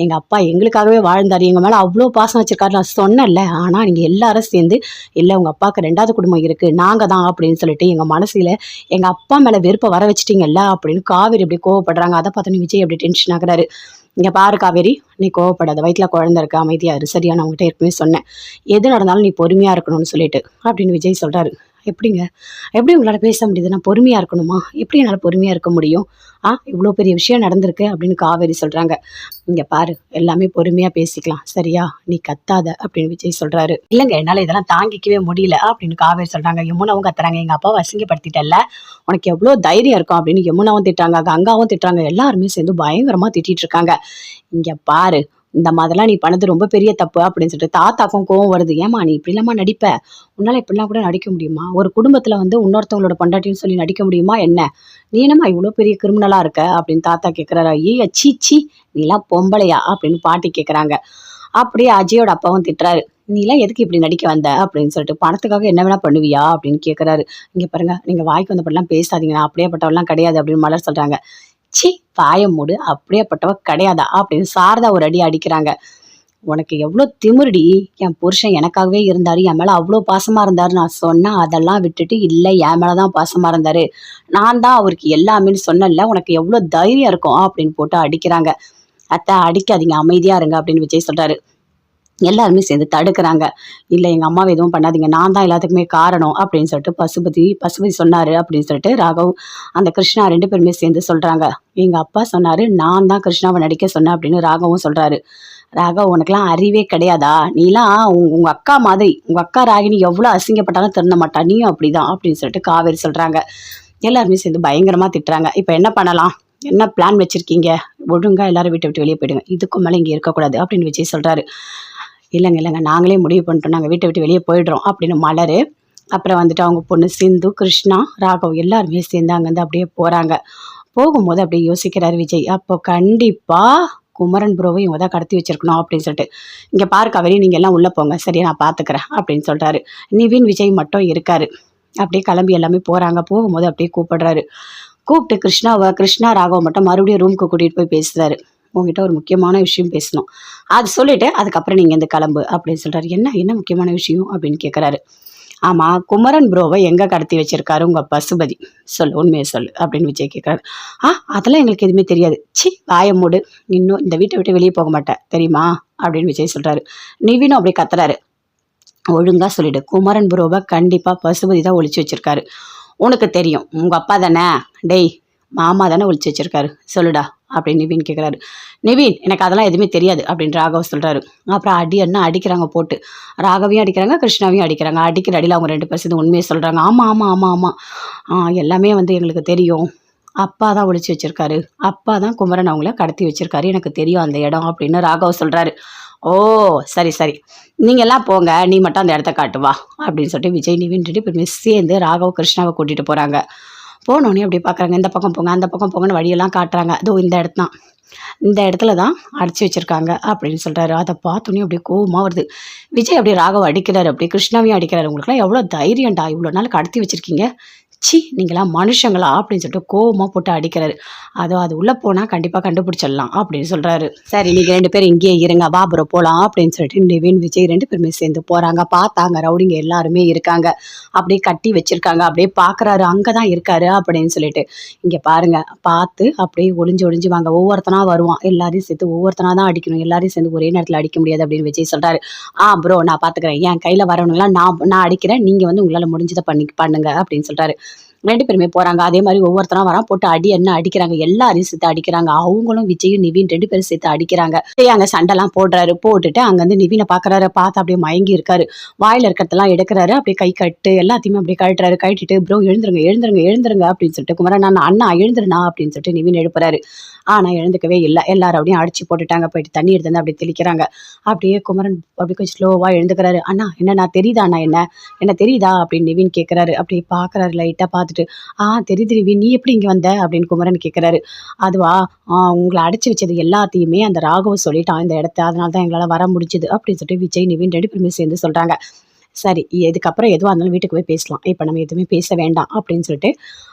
Speaker 1: எங்கள் அப்பா எங்களுக்காகவே வாழ்ந்தார், எங்கள் மேலே அவ்வளோ பாசம் வச்சிருக்காரு நான் சொன்னேன்ல. ஆனால் நீங்கள் எல்லாரும் சேர்ந்து இல்லை உங்கள் அப்பாவுக்கு 2வது குடும்பம் இருக்குது, நாங்கள் தான் அப்படின்னு சொல்லிட்டு எங்கள் மனசில் எங்கள் அப்பா மேலே வெறுப்பை வர வச்சிட்டிங்கல்ல அப்படின்னு காவேரி அப்படி கோவப்படுறாங்க. அதை பார்த்தோன்னே விஜய் அப்படி டென்ஷன் ஆகுறாரு. இங்கே பாரு காவேரி, நீ கோவப்படாத, வயிற்றில் குழந்தை இருக்கு, அமைதியாக இரு, சரியா, நான் உங்கள்கிட்ட ஏற்கனவே சொன்னேன், எது நடந்தாலும் நீ பொறுமையாக இருக்கணும்னு சொல்லிட்டு அப்படின்னு விஜய் சொல்கிறாரு. எப்படிங்க, எப்படி உங்களால் பேச முடியுது, நான் பொறுமையாக இருக்கணுமா, எப்படி என்னால் பொறுமையாக இருக்க முடியும், இவ்வளோ பெரிய விஷயம் நடந்திருக்கு அப்படின்னு காவேரி சொல்கிறாங்க. இங்கே பாரு, எல்லாமே பொறுமையாக பேசிக்கலாம், சரியா, நீ கத்தாத அப்படின்னு விஜய் சொல்கிறாரு. இல்லைங்க, என்னால் இதெல்லாம் தாங்கிக்கவே முடியல அப்படின்னு காவேரி சொல்கிறாங்க. யமுனாவும் கத்துறாங்க, எங்கள் அப்பாவை அசிங்கப்படுத்திட்டல்ல, உனக்கு எவ்வளோ தைரியம் இருக்கும் அப்படின்னு யமுனாவும் திட்டுறாங்க, கங்காவும் திட்டுறாங்க, எல்லாருமே சேர்ந்து பயங்கரமாக திட்டிகிட்டு இருக்காங்க. இங்கே பாரு, இந்த மாதிரிலாம் நீ பண்ணது ரொம்ப பெரிய தப்பு அப்படின்னு சொல்லிட்டு தாத்தாக்கும் கோவம் வருது. ஏமா நீ இப்படி இல்லாமல் நடிப்ப, உன்னால் இப்படிலாம் கூட நடிக்க முடியுமா, ஒரு குடும்பத்தில் வந்து இன்னொருத்தவங்களோட பொண்டாட்டின்னு சொல்லி நடிக்க முடியுமா என்ன, நீ என்னம்மா இவ்வளோ பெரிய கிரிமினலாக இருக்க அப்படின்னு தாத்தா கேட்குறாரு. ஐயா சீச்சி, நீலாம் பொம்பளையா அப்படின்னு பாட்டி கேட்குறாங்க. அப்படியே அஜயோட அப்பாவும் திட்டுறாரு. நீலாம் எதுக்கு இப்படி நடிக்க வந்த அப்படின்னு சொல்லிட்டு, பணத்துக்காக என்ன வேணா பண்ணுவியா அப்படின்னு கேட்குறாரு. இங்கே பாருங்க, நீங்கள் வாய்க்கு வந்தப்படலாம் பேசாதீங்க, நான் அப்படியேப்பட்டவெல்லாம் கிடையாது அப்படின்னு மலர் சொல்கிறாங்க. சி வாய மூடு, அப்படியேப்பட்டவ கிடையாதா அப்படின்னு சாரதா ஒரு அடி அடிக்கிறாங்க. உனக்கு எவ்வளோ திமிருடி, என் புருஷன் எனக்காகவே இருந்தார், என் மேலே அவ்வளோ பாசமாக இருந்தார் நான் சொன்னேன், அதெல்லாம் விட்டுட்டு இல்லை என் மேலே தான் பாசமாக இருந்தார், நான் தான் அவருக்கு எல்லாமேன்னு சொன்னல, உனக்கு எவ்வளோ தைரியம் இருக்கும் அப்படின்னு போட்டு அடிக்கிறாங்க. அத்தை அடிக்காதீங்க, அமைதியாக இருங்க அப்படின்னு விஜய் சொல்கிறாரு. எல்லாருமே சேர்ந்து தடுக்கிறாங்க. இல்லை எங்கள் அம்மாவை எதுவும் பண்ணாதீங்க, நான் தான் எல்லாத்துக்குமே காரணம் அப்படின்னு சொல்லிட்டு பசுபதி சொன்னார் அப்படின்னு சொல்லிட்டு ராகவ் அந்த கிருஷ்ணா 2 பேருமே சேர்ந்து சொல்கிறாங்க. எங்கள் அப்பா சொன்னார், நான் தான் கிருஷ்ணாவை நடிக்க சொன்னேன் அப்படின்னு ராகவும் சொல்கிறாரு. ராகவ், உனக்குலாம் அறிவே கிடையாதா, நீலாம் உங்கள் அக்கா மாதிரி, உங்கள் அக்கா ராகினி எவ்வளோ அசிங்கப்பட்டாலும் திருந்த மாட்டா, நீயும் அப்படி தான் அப்படின்னு சொல்லிட்டு காவேரி சொல்கிறாங்க. எல்லாருமே சேர்ந்து பயங்கரமாக திட்டுறாங்க. இப்போ என்ன பண்ணலாம், என்ன பிளான் வச்சுருக்கீங்க, ஒழுங்காக எல்லாரும் வீட்டை விட்டு வெளியே போயிடுங்க, இதுக்கு மேலே இங்கே இருக்கக்கூடாது அப்படின்னு விஜய் சொல்கிறாரு. இல்லைங்க நாங்களே முடிவு பண்ணிட்டோம், நாங்கள் வீட்டை விட்டு வெளியே போயிடுறோம் அப்படின்னு மலர், அப்புறம் வந்துட்டு அவங்க பொண்ணு சிந்து, கிருஷ்ணா, ராகவ் எல்லாருமே சேர்ந்து அங்கேருந்து அப்படியே போகிறாங்க. போகும்போது அப்படியே யோசிக்கிறாரு விஜய், அப்போ கண்டிப்பாக குமரன் ப்ரோவை இவங்க தான் கடத்தி வச்சிருக்கணும் அப்படின்னு சொல்லிட்டு. இங்கே பாரு காவேரி, நீங்கள் எல்லாம் உள்ளே போங்க, சரியா, நான் பார்த்துக்கிறேன் அப்படின்னு சொல்கிறாரு. நிவின் விஜய் மட்டும் இருக்காரு. அப்படியே கிளம்பி எல்லாமே போகிறாங்க. போகும்போது அப்படியே கூப்பிட்டு கிருஷ்ணா ராகவ் மட்டும் மறுபடியும் ரூமுக்கு கூட்டிகிட்டு போய் பேசுகிறாரு. உங்ககிட்ட ஒரு முக்கியமான விஷயம் பேசணும், அது சொல்லிவிட்டு அதுக்கப்புறம் நீங்கள் இந்த கிளம்பு அப்படின்னு சொல்கிறாரு. என்ன முக்கியமான விஷயம் அப்படின்னு கேட்குறாரு. ஆமாம், குமரன் ப்ரோவை எங்கே கடத்தி வச்சிருக்காரு உங்கள் பசுபதி, சொல்லு, உண்மையை சொல்லு அப்படின்னு விஜய் கேட்குறாரு. அதெல்லாம் எங்களுக்கு எதுவுமே தெரியாது, சி வாய மூடு, இன்னும் இந்த வீட்டை விட்டு வெளியே போக மாட்டேன் தெரியுமா அப்படின்னு விஜய் சொல்கிறாரு. நிவினும் அப்படியே கத்துறாரு. ஒழுங்காக சொல்லிவிடு, குமரன் ப்ரோவை கண்டிப்பாக பசுபதி தான் ஒழிச்சு வச்சிருக்காரு, உனக்கு தெரியும், உங்கள் அப்பா தானே, டேய் மாமா தானே ஒழிச்சு வச்சிருக்காரு, சொல்லுடா அப்படின்னு நிவின் கேட்குறாரு. நிவின், எனக்கு அதெல்லாம் எதுவுமே தெரியாது அப்படின்னு ராகவ் சொல்கிறாரு. அப்புறம் அடிக்கிறாங்க போட்டு, ராகவையும் அடிக்கிறாங்க, கிருஷ்ணாவையும் அடிக்கிறாங்க. அடிக்கிற அடியில் அவங்க 2 பேர் சேர்ந்து உண்மையை சொல்கிறாங்க. ஆமாம் எல்லாமே வந்து எங்களுக்கு தெரியும், அப்பா தான் ஒழிச்சு வச்சிருக்காரு, அப்பா தான் குமரன் அவங்கள கடத்தி வச்சிருக்காரு, எனக்கு தெரியும் அந்த இடம் அப்படின்னு ராகவ் சொல்கிறாரு. ஓ! சரி, சரி. நீங்கலாம் போங்க. நீ மட்டும் அந்த இடத்த காட்டு வா! அப்படின்னு சொல்லிட்டு விஜய், நிவின் 2 பேருமே சேர்ந்து ராகவ், கிருஷ்ணாவ கூட்டிட்டு போறாங்க. போனோனே அப்படியே பார்க்குறாங்க. இந்த பக்கம் போங்க, அந்த பக்கம் போங்கன்னு வழியெல்லாம் காட்டுறாங்க. இதோ இந்த இடம் தான். இந்த இடத்துல தான் அடைச்சு வச்சிருக்காங்க அப்படின்னு சொல்றாரு. அத பார்த்தோனே அப்படியே கோவமா வருது. விஜய் அப்படியே ராகவ அடிக்கிறாரு. அப்படியே கிருஷ்ணாவையும் அடிக்கிறாரு. "உங்களுக்கெல்லாம் எவ்வளோ தைரியம்டா! இவ்வளோ நாள் கடத்தி வச்சிருக்கீங்க. ச்சீ! நீங்கலாம் மனுஷங்களா?" அப்படின்னு சொல்லிட்டு கோவமா போட்டு அடிக்கிறாரு. அது உள்ள போனா கண்டிப்பா கண்டுபிடிச்சிடலாம் அப்படின்னு சொல்றாரு. சரி நீங்க 2 பேரும் இங்கேயே இருங்க. வா ப்ரோ போலாம் அப்படின்னு சொல்லிட்டு நிவின், விஜய் 2 பேருமே சேர்ந்து போறாங்க. பார்த்தாங்க ரவுடிங்க எல்லாருமே இருக்காங்க. அப்படியே கட்டி வச்சிருக்காங்க. அப்படியே பார்க்குறாரு. அங்க தான் இருக்காரு அப்படின்னு சொல்லிட்டு. இங்க பாருங்க பார்த்து அப்படியே ஒளிஞ்சு ஒளிஞ்சு வாங்க. ஒவ்வொருத்தனா வருவான். எல்லாரையும் சேர்த்து ஒவ்வொருத்தனா தான் அடிக்கணும். எல்லாரையும் சேர்ந்து ஒரே நேரத்துல அடிக்க முடியாது அப்படின்னு விஜய் சொல்றாரு. ப்ரோ நான் பார்த்துக்கிறேன். என் கையில வரவனுங்கலாம் நான் நான் அடிக்கிறேன். நீங்க வந்து உங்களால முடிஞ்சத பண்ணுங்க அப்படின்னு சொல்றாரு. 2 பேருமே போறாங்க. அதே மாரி ஒவ்வொருத்தரா வரான். போட்டு அடி என்ன அடிக்கிறாங்க. எல்லாரையும் சேர்த்து அடிக்கிறாங்க. அவங்களும் விஜயும், நிவின் 2 பேரும் சேர்த்து அடிக்கிறாங்க. விஜய் அங்க சண்டைலாம் போடுறாரு. போட்டுட்டு அங்கருந்து நிவின பார்க்குறாரு. பார்த்து அப்படியே மயங்கி இருக்காரு. வாயில இருக்கிறதெல்லாம் எடுக்குறாரு. அப்படியே கை கட்டு எல்லாத்தையுமே அப்படியே கழட்டுறாரு. கழட்டிட்டு ப்ரோ எழுந்துருங்க, எழுந்துருங்க, எழுந்துருங்க அப்படின்னு சொல்லிட்டு குமரன் அண்ணா எழுந்துருண்ணா அப்படின்னு சொல்லிட்டு நிவின் எழுப்புறாரு. ஆனா எழுந்துக்கவே இல்ல. எல்லாரும் அப்படியே அடிச்சு போட்டுட்டாங்க. போயிட்டு தண்ணி எடுத்து வந்து அப்படியே தெளிக்கிறாங்க. அப்படியே குமரன் அப்படியே கொஞ்சம் ஸ்லோவா எழுந்துக்கிறாரு. அண்ணா என்னண்ணா தெரியுதா அண்ணா என்ன தெரியுதா அப்படின்னு நிவின் கேட்குறாரு. அப்படியே பார்க்குறாரு லைட்டா பார்த்துட்டு. தெரியுது நிவின் நீ எப்படி இங்க வந்த அப்படின்னு குமரன் கேட்குறாரு. அதுவா உங்களை அடைச்சு வச்சது எல்லாத்தையுமே அந்த ராகவ சொல்லிட்டான் இந்த இடத்த. அதனால தான் எங்களால் வர முடிஞ்சுது அப்படின்னு சொல்லிட்டு விஜய், நிவின் 2 பேருமே சேர்ந்து சொல்றாங்க. சரி இதுக்கப்புறம் எதுவாக இருந்தாலும் வீட்டுக்கு போய் பேசலாம். இப்போ நம்ம எதுவுமே பேச வேண்டாம் அப்படின்னு சொல்லிட்டு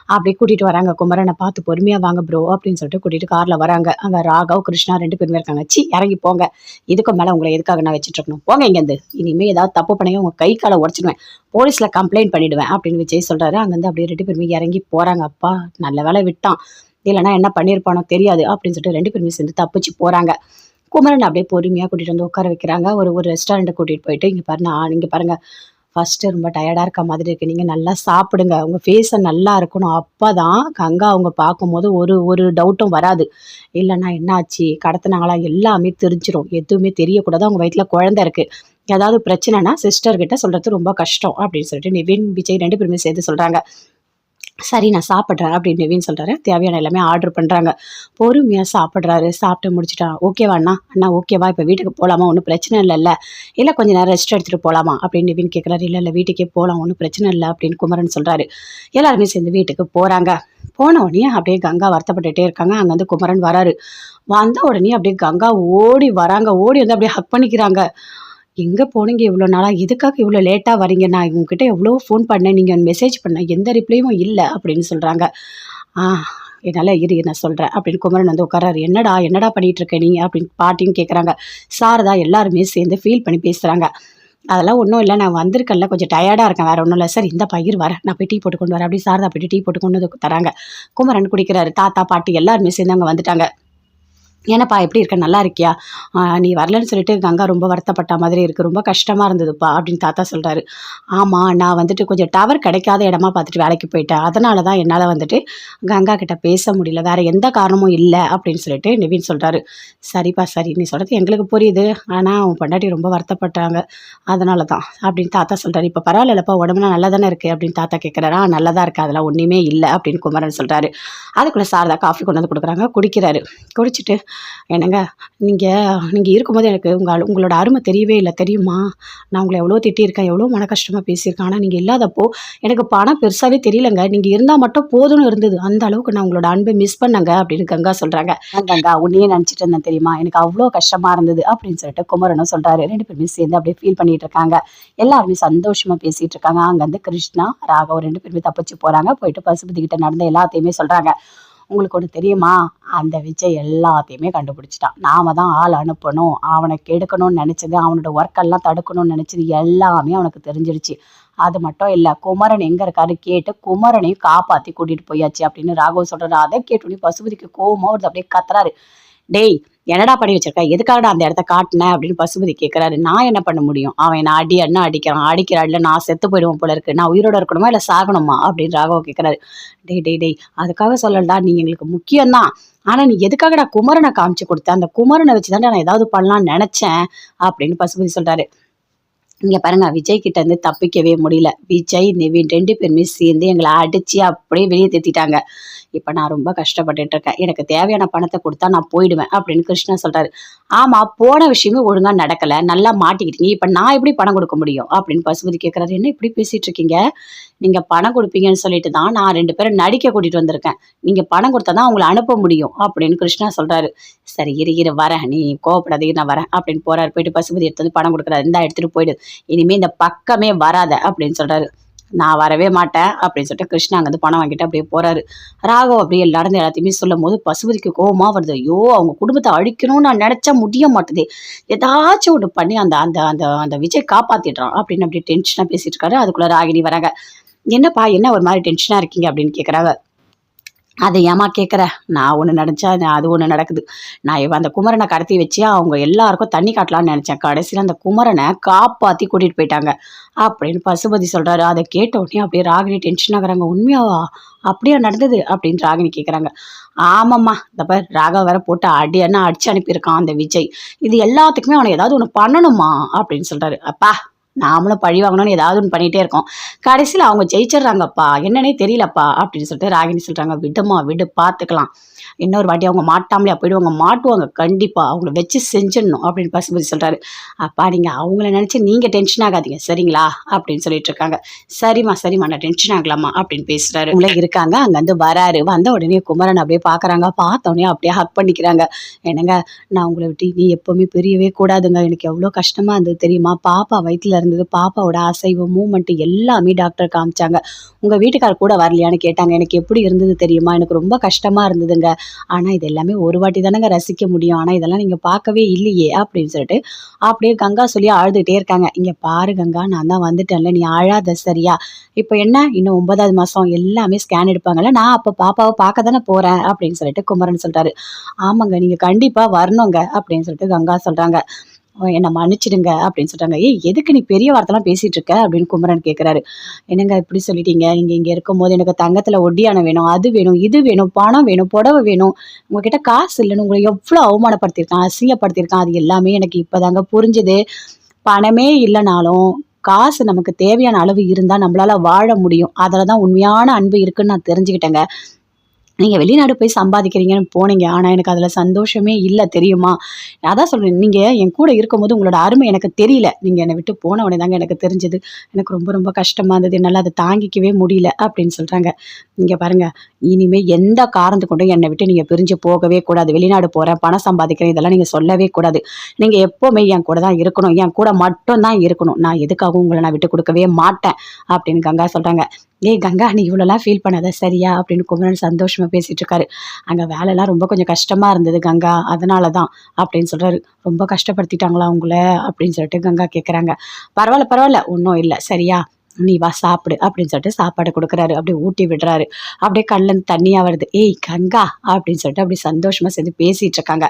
Speaker 1: அப்படியே கூட்டிட்டு வராங்க. குமரனை பார்த்து பொறுமையா வாங்க ப்ரோ அப்படின்னு சொல்லிட்டு கூட்டிட்டு கார்ல வராங்க. அங்க ராகவ், கிருஷ்ணா 2 பேருமே இருக்காங்க. இறங்கி போங்க. இதுக்கும் மேல உங்களை எதுக்காக நான் வச்சுட்டு இருக்கணும். போங்க இங்கேருந்து. இனிமே ஏதாவது தப்பு பண்ணீங்க உங்க கை காலை உடச்சிடுவேன். போலீஸ்ல கம்ப்ளைண்ட் பண்ணிடுவேன் அப்படின்னு விஜய் சொல்றாரு. அங்கேருந்து அப்படியே 2 பேருமே இறங்கி போறாங்க. அப்பா நல்ல வேலை விட்டான். இல்லைன்னா என்ன பண்ணியிருப்பானோ தெரியாது அப்படின்னு சொல்லிட்டு 2 பேருமே சேர்ந்து தப்பிச்சு போறாங்க. குமரன் அப்படியே பொறுமையா கூட்டிட்டு வந்து உட்கார வைக்கிறாங்க. ஒரு ரெஸ்டாரண்ட் கூட்டிட்டு போயிட்டு இங்க பாருங்க ஃபர்ஸ்ட்டு ரொம்ப டயர்டா இருக்க மாதிரி இருக்கு. நீங்க நல்லா சாப்பிடுங்க. உங்க ஃபேஸ நல்லா இருக்கணும். அப்பதான் கங்கா அவங்க பார்க்கும்போது ஒரு ஒரு டவுட்டும் வராது. இல்லன்னா என்ன ஆச்சு? கடத்துனாங்களா? எல்லாமே தெரிஞ்சிரும். எதுவுமே தெரியக்கூடாது. அவங்க வயித்துல குழந்தை இருக்கு. ஏதாவது பிரச்சனைனா சிஸ்டர் கிட்ட சொல்றது ரொம்ப கஷ்டம் அப்படின்னு சொல்லிட்டு நிவின், விஜய் 2 பேருமே சேர்த்து சொல்றாங்க. சரி நான் சாப்பிட்றேன் அப்படின்னு நிவின் சொல்றாரு. தேவையான எல்லாமே ஆர்டர் பண்றாங்க. பொறுமையா சாப்பிடுறாரு. சாப்பிட்டு முடிச்சுட்டா ஓகேவா அண்ணா ஓகேவா இப்போ வீட்டுக்கு போலாமா? ஒன்றும் பிரச்சனை இல்லைல்ல? இல்லை கொஞ்ச நேரம் ரெஸ்ட் எடுத்துட்டு போலாமா அப்படின்னு நிவின் கேட்குறாரு. இல்லை வீட்டுக்கே போகலாம் ஒன்றும் பிரச்சனை இல்லை அப்படின்னு குமரன் சொல்றாரு. எல்லாருமே சேர்ந்து வீட்டுக்கு போறாங்க. போன உடனே அப்படியே கங்கா வருத்தப்பட்டுட்டே இருக்காங்க. அங்க வந்து குமரன் வராரு. வந்த உடனே அப்படியே கங்கா ஓடி வராங்க. ஓடி வந்து அப்படியே ஹக் பண்ணிக்கிறாங்க. எங்க போனீங்க இவ்வளோ நாளா? எதுக்காக இவ்வளோ லேட்டா வரீங்க? நான் உங்ககிட்ட எவ்வளோ ஃபோன் பண்ணேன். நீங்க மெசேஜ் பண்ணேன். எந்த ரிப்ளையும் இல்ல அப்படின்னு சொல்றாங்க. ஆ என்னால இரு நான் சொல்றேன் அப்படின்னு குமரன் வந்து உட்காராரு. என்னடா பண்ணிட்டு இருக்க நீ அப்படின்னு பாட்டியும் கேட்குறாங்க. சாரதா எல்லாருமே சேர்ந்து ஃபீல் பண்ணி பேசுறாங்க. அதெல்லாம் ஒன்றும் இல்லை நான் வந்திருக்கேன்ல கொஞ்சம் டயர்டாக இருக்கேன் வேற ஒன்றும் இல்லை சார் இந்த பயிர் வரேன் நான் போய் டீ போட்டு கொண்டு வரேன் அப்படி சாரதா போயிட்டு டீ போட்டு கொண்டு வந்து தராங்க. குமரன் குடிக்கிறாரு. தாத்தா பாட்டி எல்லாருமே சேர்ந்து அங்கே வந்துட்டாங்க. "ஏனப்பா எப்படி இருக்க? நல்லா இருக்கியா? நீ வரலன்னு சொல்லிட்டு கங்கா ரொம்ப வருத்தப்பட்ட மாதிரி இருக்கு. ரொம்ப கஷ்டமா இருந்ததுப்பா" அப்படின்னு தாத்தா சொல்றாரு. "ஆமா, நான் வந்துட்டு கொஞ்சம் டவர் கிடைக்காத இடமா பார்த்துட்டு வேலைக்கு போயிட்டேன். அதனால தான் என்னால வந்துட்டு கங்கா கிட்ட பேச முடியல. வேற எந்த காரணமும் இல்ல" அப்படின்னு சொல்லிட்டு நிவின் சொல்றாரு. "சரிப்பா சரி. நீ சொல்றது எங்களுக்கு புரியுது. ஆனா உன் பொண்டாட்டி ரொம்ப வருத்தப்பட்டாங்க. அதனால தான்" அப்படின்னு தாத்தா சொல்றாரு. "இப்ப பரவாயில்லப்பா உடம்புலாம் நல்லா தானே இருக்கு" அப்படின்னு தாத்தா கேட்குறாரு. நல்லா தான் இருக்கு. அதெல்லாம் ஒண்ணுமே இல்ல" அப்படின்னு குமரன் சொல்றாரு. அதுக்குள்ள சாரதா காஃபி கொண்டு வந்து குடுக்குறாங்க. குடிக்கிறாரு. குடிச்சிட்டு என்னங்க நீங்க நீங்க இருக்கும்போது எனக்கு உங்களோட அருமை தெரியவே இல்ல தெரியுமா? நான் உங்கள எவ்வளோ திட்டியிருக்கேன், எவ்வளோ மன கஷ்டமா பேசியிருக்கேன். ஆனா நீங்க இல்லாதப்போ எனக்கு பணம் பெருசாவே தெரியலங்க. நீங்க இருந்தா மட்டும் போதும்னு இருந்தது. அந்த அளவுக்கு நான் உங்களோட அன்பை மிஸ் பண்ணேங்க அப்படின்னு கங்கா சொல்றாங்க. கங்கா உன்னையே நினைச்சிட்டு இருந்தேன் தெரியுமா? எனக்கு அவ்வளோ கஷ்டமா இருந்தது அப்படின்னு சொல்லிட்டு குமரனும் சொல்றாரு. 2 பேருமே சேர்ந்து அப்படியே ஃபீல் பண்ணிட்டு இருக்காங்க. எல்லாருமே சந்தோஷமா பேசிட்டு இருக்காங்க. அங்க வந்து கிருஷ்ணா, ராகவ் 2 பேருமே தப்பிச்சு போறாங்க. போயிட்டு பசுபதி கிட்ட நடந்த எல்லாத்தையுமே சொல்றாங்க. உங்களுக்கு ஒண்ணு தெரியுமா? அந்த விஜய் எல்லாத்தையுமே கண்டுபிடிச்சுட்டான். நாம தான் ஆள் அனுப்பணும். அவன கெடுக்கணும்னு நெனச்சது, அவனோட ஒர்க் எல்லாம் தடுக்கணும்னு நெனச்சது எல்லாமே அவனுக்கு தெரிஞ்சிருச்சு. அது மட்டும் இல்ல, குமரன் எங்க இருக்காரு கேட்டு குமரனையும் காப்பாத்தி கூட்டிட்டு போயாச்சு அப்படின்னு ராகவ் சொல்றாரு. அத கேட்டோனே பசுபதிக்கு கோவமா வருது. அப்படியே கத்துறாரு. "டேய் என்னடா பண்ணி வச்சிருக்க? எதுக்காகடா அந்த இடத்த காட்டுன?" அப்படின்னு பசுபதி கேட்குறாரு. "நான் என்ன பண்ண முடியும்? அவன் என்ன அடின்னா அடிக்கிறான். அடிக்கிறான் இல்ல நான் செத்து போயிடுவேன் போல இருக்கு. நான் உயிரோட இருக்கணுமா இல்ல சாகணுமா?" அப்படின்னு ராகவ் கேட்குறாரு. டேய் அதுக்காக சொல்லலடா. நீ எங்களுக்கு முக்கியம் தான். ஆனா நீ எதுக்காகடா குமரனை காமிச்சு குடுத்த? அந்த குமரனை வச்சு தான்டா நான் ஏதாவது பண்ணலாம்னு நெனச்சேன் அப்படின்னு பசுபதி சொல்றாரு. இங்க பாருங்க, விஜய் கிட்ட இருந்து தப்பிக்கவே முடியல. விஜய், நிவின் 2 பேருமே சேர்ந்து எங்கள அடிச்சு அப்படியே வெளிய தேத்திட்டாங்க. இப்ப நான் ரொம்ப கஷ்டப்பட்டுட்டு இருக்கேன். எனக்கு தேவையான பணத்த குடுத்தா நான் போயிடுவேன் அப்படின்னு கிருஷ்ணா சொல்றாரு. ஆமா, போன விஷயமே ஒழுங்கா நடக்கல. நல்லா மாட்டிக்கிட்டீங்க. இப்ப நான் எப்படி பணம் குடுக்க முடியும்? அப்படின்னு பசுபதி கேட்கிறாரு. என்ன இப்படி பேசிட்டு இருக்கீங்க? நீங்க பணம் குடுப்பீங்கன்னு சொல்லிட்டு தான் நான் 2 பேர நடிக்க கூட்டிட்டு வந்திருக்கேன். நீங்க பணம் குடுத்தா தான் உங்கள அனுப்ப முடியும் அப்படின்னு கிருஷ்ணா சொல்றாரு. சரி இரு இரு வரேன். நீ கோவப்படாத இரு நான் வரேன் அப்படின்னு போறாரு. போயிட்டு பசுபதி எடுத்து வந்து பணம் குடுக்குறாரு. இந்தா எடுத்துட்டு போயிடு. இனிமே இந்த பக்கமே வராத அப்படின்னு சொல்றாரு. நான் வரவே மாட்டேன் அப்படின்னு சொல்லிட்டு கிருஷ்ணா அங்கிருந்து பணம் வாங்கிட்டு அப்படியே போறாரு. ராகவ் அப்படியே நடந்து எல்லாத்தையுமே சொல்லும் போது பசுபதிக்கு கோவமா வருது. ஐயோ அவங்க குடும்பத்தை அழிக்கணும்னு நான் நினைச்சா முடிய மாட்டுதே. ஏதாச்சும் ஒண்ணு பண்ணி அந்த அந்த அந்த அந்த விஜய் காப்பாத்திடுறான் அப்படின்னு அப்படியே டென்ஷனா பேசிட்டு இருக்காரு. அதுக்குள்ள ராகினி வராங்க. என்னப்பா என்ன ஒரு மாதிரி டென்ஷனா இருக்கீங்க அப்படின்னு கேக்குறாங்க. அதை ஏம்மா கேட்குற? நான் ஒண்ணு நெனச்சா அது ஒண்ணு நடக்குது. நான் அந்த குமரன கடத்தி வச்சு அவங்க எல்லாருக்கும் தண்ணி காட்டலான்னு நெனச்சேன். கடைசியில அந்த குமரன காப்பாத்தி கூட்டிட்டு போயிட்டாங்க. அப்படின்னு பசுபதி சொல்றாரு. அத கேட்ட உடனே அப்படியே ராகினி டென்ஷன் ஆகுறாங்க. உண்மையாவா? அப்படியா நடந்தது? அப்படின்னு ராகினி கேட்குறாங்க. ஆமாம்மா. இந்த பாரு ராகவ வேற போட்டு அடின்னு அடிச்சு அனுப்பியிருக்கான் அந்த விஜய். இது எல்லாத்துக்குமே அவன ஏதாவது ஒண்ணு பண்ணணுமா? அப்படின்னு சொல்றாரு. அப்பா நாமளும் பழி வாங்கணும்னு ஏதாவது ஒன்று பண்ணிட்டே இருக்கோம். கடைசியில் அவங்க ஜெயிச்சிடுறாங்கப்பா. என்னன்னே தெரியலப்பா அப்படின்னு சொல்லிட்டு ராகினி சொல்றாங்க. விடுமா விடு பார்த்துக்கலாம். இன்னொரு வாட்டி அவங்க மாட்டாமலே போயிடுவாங்க. மாட்டுவாங்க கண்டிப்பா. அவங்கள வச்சு செஞ்சிடணும் அப்படின்னு பசுபதி சொல்றாரு. அப்பா நீங்க அவங்கள நினைச்சு நீங்க டென்ஷன் ஆகாதீங்க சரிங்களா? அப்படின்னு சொல்லிட்டு இருக்காங்க. சரிம்மா சரிம்மா நான் டென்ஷன் ஆகலாமா அப்படின்னு பேசுறாரு. உள்ள இருக்காங்க. அங்க வந்து வராரு. வந்த உடனே குமரன் அப்படியே பாக்குறாங்க. பார்த்த உடனே அப்படியே ஹக் பண்ணிக்கிறாங்க. என்னங்க நான் உங்களை விட்டு நீ எப்பவுமே பிரியவே கூடாதுங்க. எனக்கு எவ்வளோ கஷ்டமா இருந்தது தெரியுமா? பாப்பா வயிற்றுல இருந்தது. பாப்பாவோட அசைவு மூமெண்ட் எல்லாமே டாக்டர் காமிச்சாங்க. உங்க வீட்டுக்கார் கூட வரலையான்னு கேட்டாங்க. எனக்கு எப்படி இருந்தது தெரியுமா? எனக்கு ரொம்ப கஷ்டமா இருந்ததுங்க. ஆனா இது எல்லாமே ஒரு வாட்டி தானங்க ரசிக்க முடியும். ஆனா இதெல்லாம் நீங்க பார்க்கவே இல்லையே அப்படின்னு சொல்லிட்டு அப்படியே கங்கா சொல்லி அழுதுகிட்டே இருக்காங்க. இங்க பாரு கங்கா நான் தான் வந்துட்டேன்ல நீ அழாத சரியா? இப்போ என்ன இன்னும் 9வது மாசம் எல்லாமே ஸ்கேன் எடுப்பாங்கல்ல நான் அப்ப பாப்பாவை பார்க்க தானே போறேன் அப்படின்னு சொல்லிட்டு குமரன் சொல்றாரு. ஆமாங்க நீங்க கண்டிப்பா வரணுங்க அப்படின்னு சொல்லிட்டு கங்கா சொல்றாங்க. என்ன மன்னிச்சிடுங்க அப்படின்னு சொல்றாங்க. ஏய் எதுக்கு நீ பெரிய வார்த்தைலாம் பேசிட்டு இருக்க அப்படின்னு குமரன் கேட்கிறாரு. என்னங்க இப்படி சொல்லிட்டீங்க? நீங்க இங்க இருக்கும்போது எனக்கு தங்கத்துல ஒட்டியானம் வேணும், அது வேணும், இது வேணும், பணம் வேணும், புடவை வேணும். உங்ககிட்ட காசு இல்லைன்னு உங்களை எவ்வளவு அவமானப்படுத்தியிருக்கான், அசிங்கப்படுத்தியிருக்கான். அது எல்லாமே எனக்கு இப்பதாங்க புரிஞ்சுது. பணமே இல்லைனாலும் காசு நமக்கு தேவையான அளவு இருந்தா நம்மளால வாழ முடியும். அதுலதான் உண்மையான அன்பு இருக்குன்னு நான் தெரிஞ்சுக்கிட்டேங்க. நீங்க வெளிநாடு போய் சம்பாதிக்கிறீங்கன்னு போனீங்க. ஆனா, எனக்கு அதுல சந்தோஷமே இல்ல தெரியுமா? அதான் சொல்றேன். நீங்க என் கூட இருக்கும்போது உங்களோட அருமை எனக்கு தெரியல. நீங்க என்ன விட்டு போன உடனே தாங்க எனக்கு தெரிஞ்சது. எனக்கு ரொம்ப ரொம்ப கஷ்டமா இருந்தது. என்னால அத தாங்கிக்கவே முடியல அப்படின்னு சொல்றாங்க. இங்க பாருங்க, இனிமே எந்த காரணத்த கொண்டும் என்னை விட்டு நீங்க பிரிஞ்சு போகவே கூடாது. வெளிநாடு போறேன், பணம் சம்பாதிக்கிறேன் இதெல்லாம் நீங்க சொல்லவே கூடாது. நீங்க எப்பவுமே என் கூட தான் இருக்கணும். என் கூட மட்டும் தான் இருக்கணும். நான் எதுக்காகவும் உங்கள நான் விட்டு குடுக்கவே மாட்டேன் அப்படின்னு கங்கா சொல்றாங்க. ஏய் கங்கா நீ இவ்வளோலாம் ஃபீல் பண்ணாத சரியா? அப்படின்னு குமரன் சந்தோஷமா பேசிட்டு இருக்காரு. அங்க வேலைலாம் ரொம்ப கொஞ்சம் கஷ்டமா இருந்தது கங்கா. அதனால தான் அப்படின்னு சொல்றாரு. ரொம்ப கஷ்டப்படுத்திட்டாங்களா உங்கள? அப்படின்னு சொல்லிட்டு கங்கா கேட்குறாங்க. பரவாயில்ல பரவாயில்ல ஒன்றும் இல்லை சரியா? நீ வா சாப்பிடு அப்படின்னு சொல்லிட்டு சாப்பாடு கொடுக்குறாரு. அப்படியே ஊட்டி விடுறாரு. அப்படியே கண்ணுலேருந்து தண்ணியா வருது. ஏய் கங்கா அப்படின்னு சொல்லிட்டு அப்படியே சந்தோஷமா சேர்ந்து பேசிட்டு இருக்காங்க.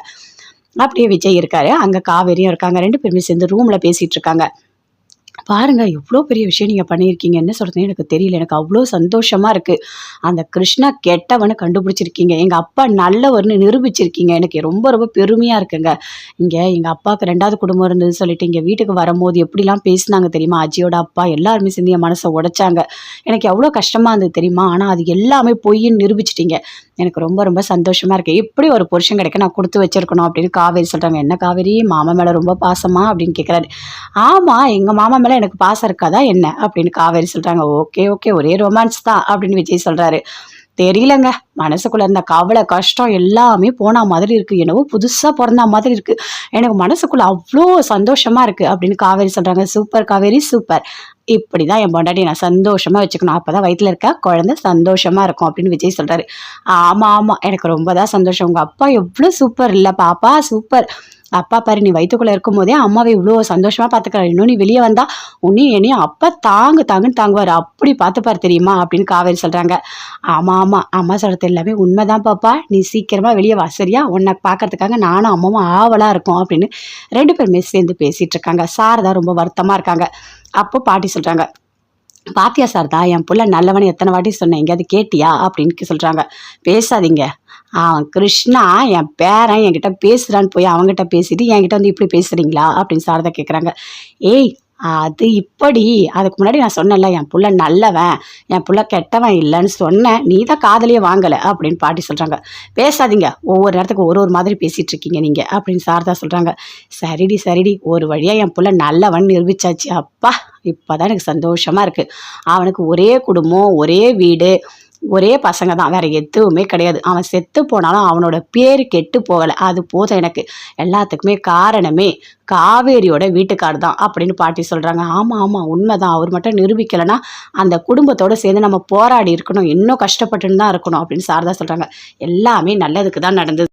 Speaker 1: அப்படியே விஜய் இருக்காரு. அங்க காவேரியும் இருக்காங்க. 2 பேருமே சேர்ந்து ரூம்ல பேசிட்டு இருக்காங்க. பாருங்க எவ்வளோ பெரிய விஷயம் நீங்க பண்ணியிருக்கீங்க. என்ன சொல்றதுன்னு எனக்கு தெரியல. எனக்கு அவ்வளோ சந்தோஷமா இருக்கு. அந்த கிருஷ்ணா கெட்டவன்னு கண்டுபிடிச்சிருக்கீங்க. எங்க அப்பா நல்லவர்னு நிரூபிச்சிருக்கீங்க. எனக்கு ரொம்ப ரொம்ப பெருமையா இருக்குங்க. இங்க எங்க அப்பாவுக்கு 2வது குடும்பம் இருந்ததுன்னு சொல்லிட்டு இங்க வீட்டுக்கு வரும்போது எப்படிலாம் பேசினாங்க தெரியுமா? அஜியோட அப்பா எல்லாருமே சேர்ந்து என் மனசை உடைச்சாங்க. எனக்கு எவ்வளோ கஷ்டமா இருந்தது தெரியுமா? ஆனா அது எல்லாமே பொய்ன்னு நிரூபிச்சிட்டீங்க. எனக்கு ரொம்ப ரொம்ப சந்தோஷமா இருக்கு. எப்படி ஒரு புருஷன் கிடைக்க நான் கொடுத்து வச்சிருக்கணும் அப்படின்னு காவேரி சொல்றாங்க. என்ன காவேரி மாமா மேல ரொம்ப பாசமா அப்படின்னு கேட்கிறாரு. ஆமா எங்க மாமா மேல எனக்கு பாசம் இருக்காதா என்ன அப்படின்னு காவேரி சொல்றாங்க. ஓகே ஓகே ஒரே ரொமான்ஸ் தான் அப்படின்னு விஜய் சொல்றாரு. தெரியலங்க மனசுக்குள்ள இருந்த கவலை கஷ்டம் எல்லாமே போன மாதிரி இருக்கு. என்னவோ புதுசா பிறந்த மாதிரி இருக்கு. எனக்கு மனசுக்குள்ள அவ்வளோ சந்தோஷமா இருக்கு அப்படின்னு காவேரி சொல்றாங்க. Super Kaveri super. இப்படிதான் என் பொண்டாட்டியை நான் சந்தோஷமா வச்சுக்கணும். அப்பதான் வயிற்றுல இருக்க குழந்தை சந்தோஷமா இருக்கும் அப்படின்னு விஜய் சொல்றாரு. ஆமா ஆமா எனக்கு ரொம்ப தான் சந்தோஷம். உங்க அப்பா எவ்வளவு சூப்பர் இல்ல பாப்பா சூப்பர். அப்பா பாரு நீ வயிற்றுக்குள்ள இருக்கும் போதே அம்மாவை இவ்வளோ சந்தோஷமா பாத்துக்கிறாரு. இன்னும் நீ வெளியே வந்தா உன்னையும் என்னையும் அப்பா தாங்கு தாங்குன்னு தாங்குவாரு. அப்படி பார்த்துப்பாரு தெரியுமா அப்படின்னு காவேரி சொல்றாங்க. ஆமா ஆமா அம்மா சொல்றது எல்லாமே உண்மைதான் பாப்பா. நீ சீக்கிரமா வெளியே வா சரியா? உன்னை பார்க்கறதுக்காக நானும் அம்மாவும் ஆவலா இருக்கோம் அப்படின்னு 2 பேருமே சேர்ந்து பேசிட்டு இருக்காங்க. சாரதா ரொம்ப வருத்தமா இருக்காங்க. அப்போ பாட்டி சொல்றாங்க. பாத்தியா சாரதா என் புள்ள நல்லவனு எத்தனை வாட்டி சொன்னேன் எங்கேயாவது கேட்டியா அப்படின்னு சொல்றாங்க. பேசாதீங்க அவன் கிருஷ்ணா என் பேரன் என்கிட்ட பேசுகிறான்னு போய் அவங்ககிட்ட பேசிட்டு என்கிட்ட வந்து இப்படி பேசுகிறீங்களா அப்படின்னு சாரதா கேட்குறாங்க. ஏய் அது இப்படி அதுக்கு முன்னாடி நான் சொன்னேன்ல என் புள்ள நல்லவன் என் புள்ள கெட்டவன் இல்லைன்னு சொன்னேன், நீ தான் காதலியே வாங்கலை அப்படின்னு பாட்டி சொல்கிறாங்க. பேசாதீங்க, ஒவ்வொரு நேரத்துக்கு ஒரு ஒரு மாதிரி பேசிகிட்டு இருக்கீங்க நீங்கள் அப்படின்னு சாரதா சொல்கிறாங்க. சரிடி சரிடி, ஒரு வழியாக என் புள்ள நல்லவன் நிரூபிச்சாச்சு. அப்பா இப்போதான் எனக்கு சந்தோஷமாக இருக்குது. அவனுக்கு ஒரே குடும்பம், ஒரே வீடு, ஒரே பசங்க தான், வேற எதுவுமே கிடையாது. அவன் செத்து போனாலும் அவனோட பேர் கெட்டு போகலை, அது போதும் எனக்கு. எல்லாத்துக்குமே காரணமே காவேரியோட வீட்டுக்கார் தான் அப்படின்னு பாட்டி சொல்கிறாங்க. ஆமாம் ஆமாம் உண்மைதான், அவர் மட்டும் நிரூபிக்கலைன்னா அந்த குடும்பத்தோடு சேர்ந்து நம்ம போராடி இருக்கணும், இன்னும் கஷ்டப்பட்டுன்னு தான் இருக்கணும் அப்படின்னு சாரதா சொல்கிறாங்க. எல்லாமே நல்லதுக்கு தான் நடந்தது.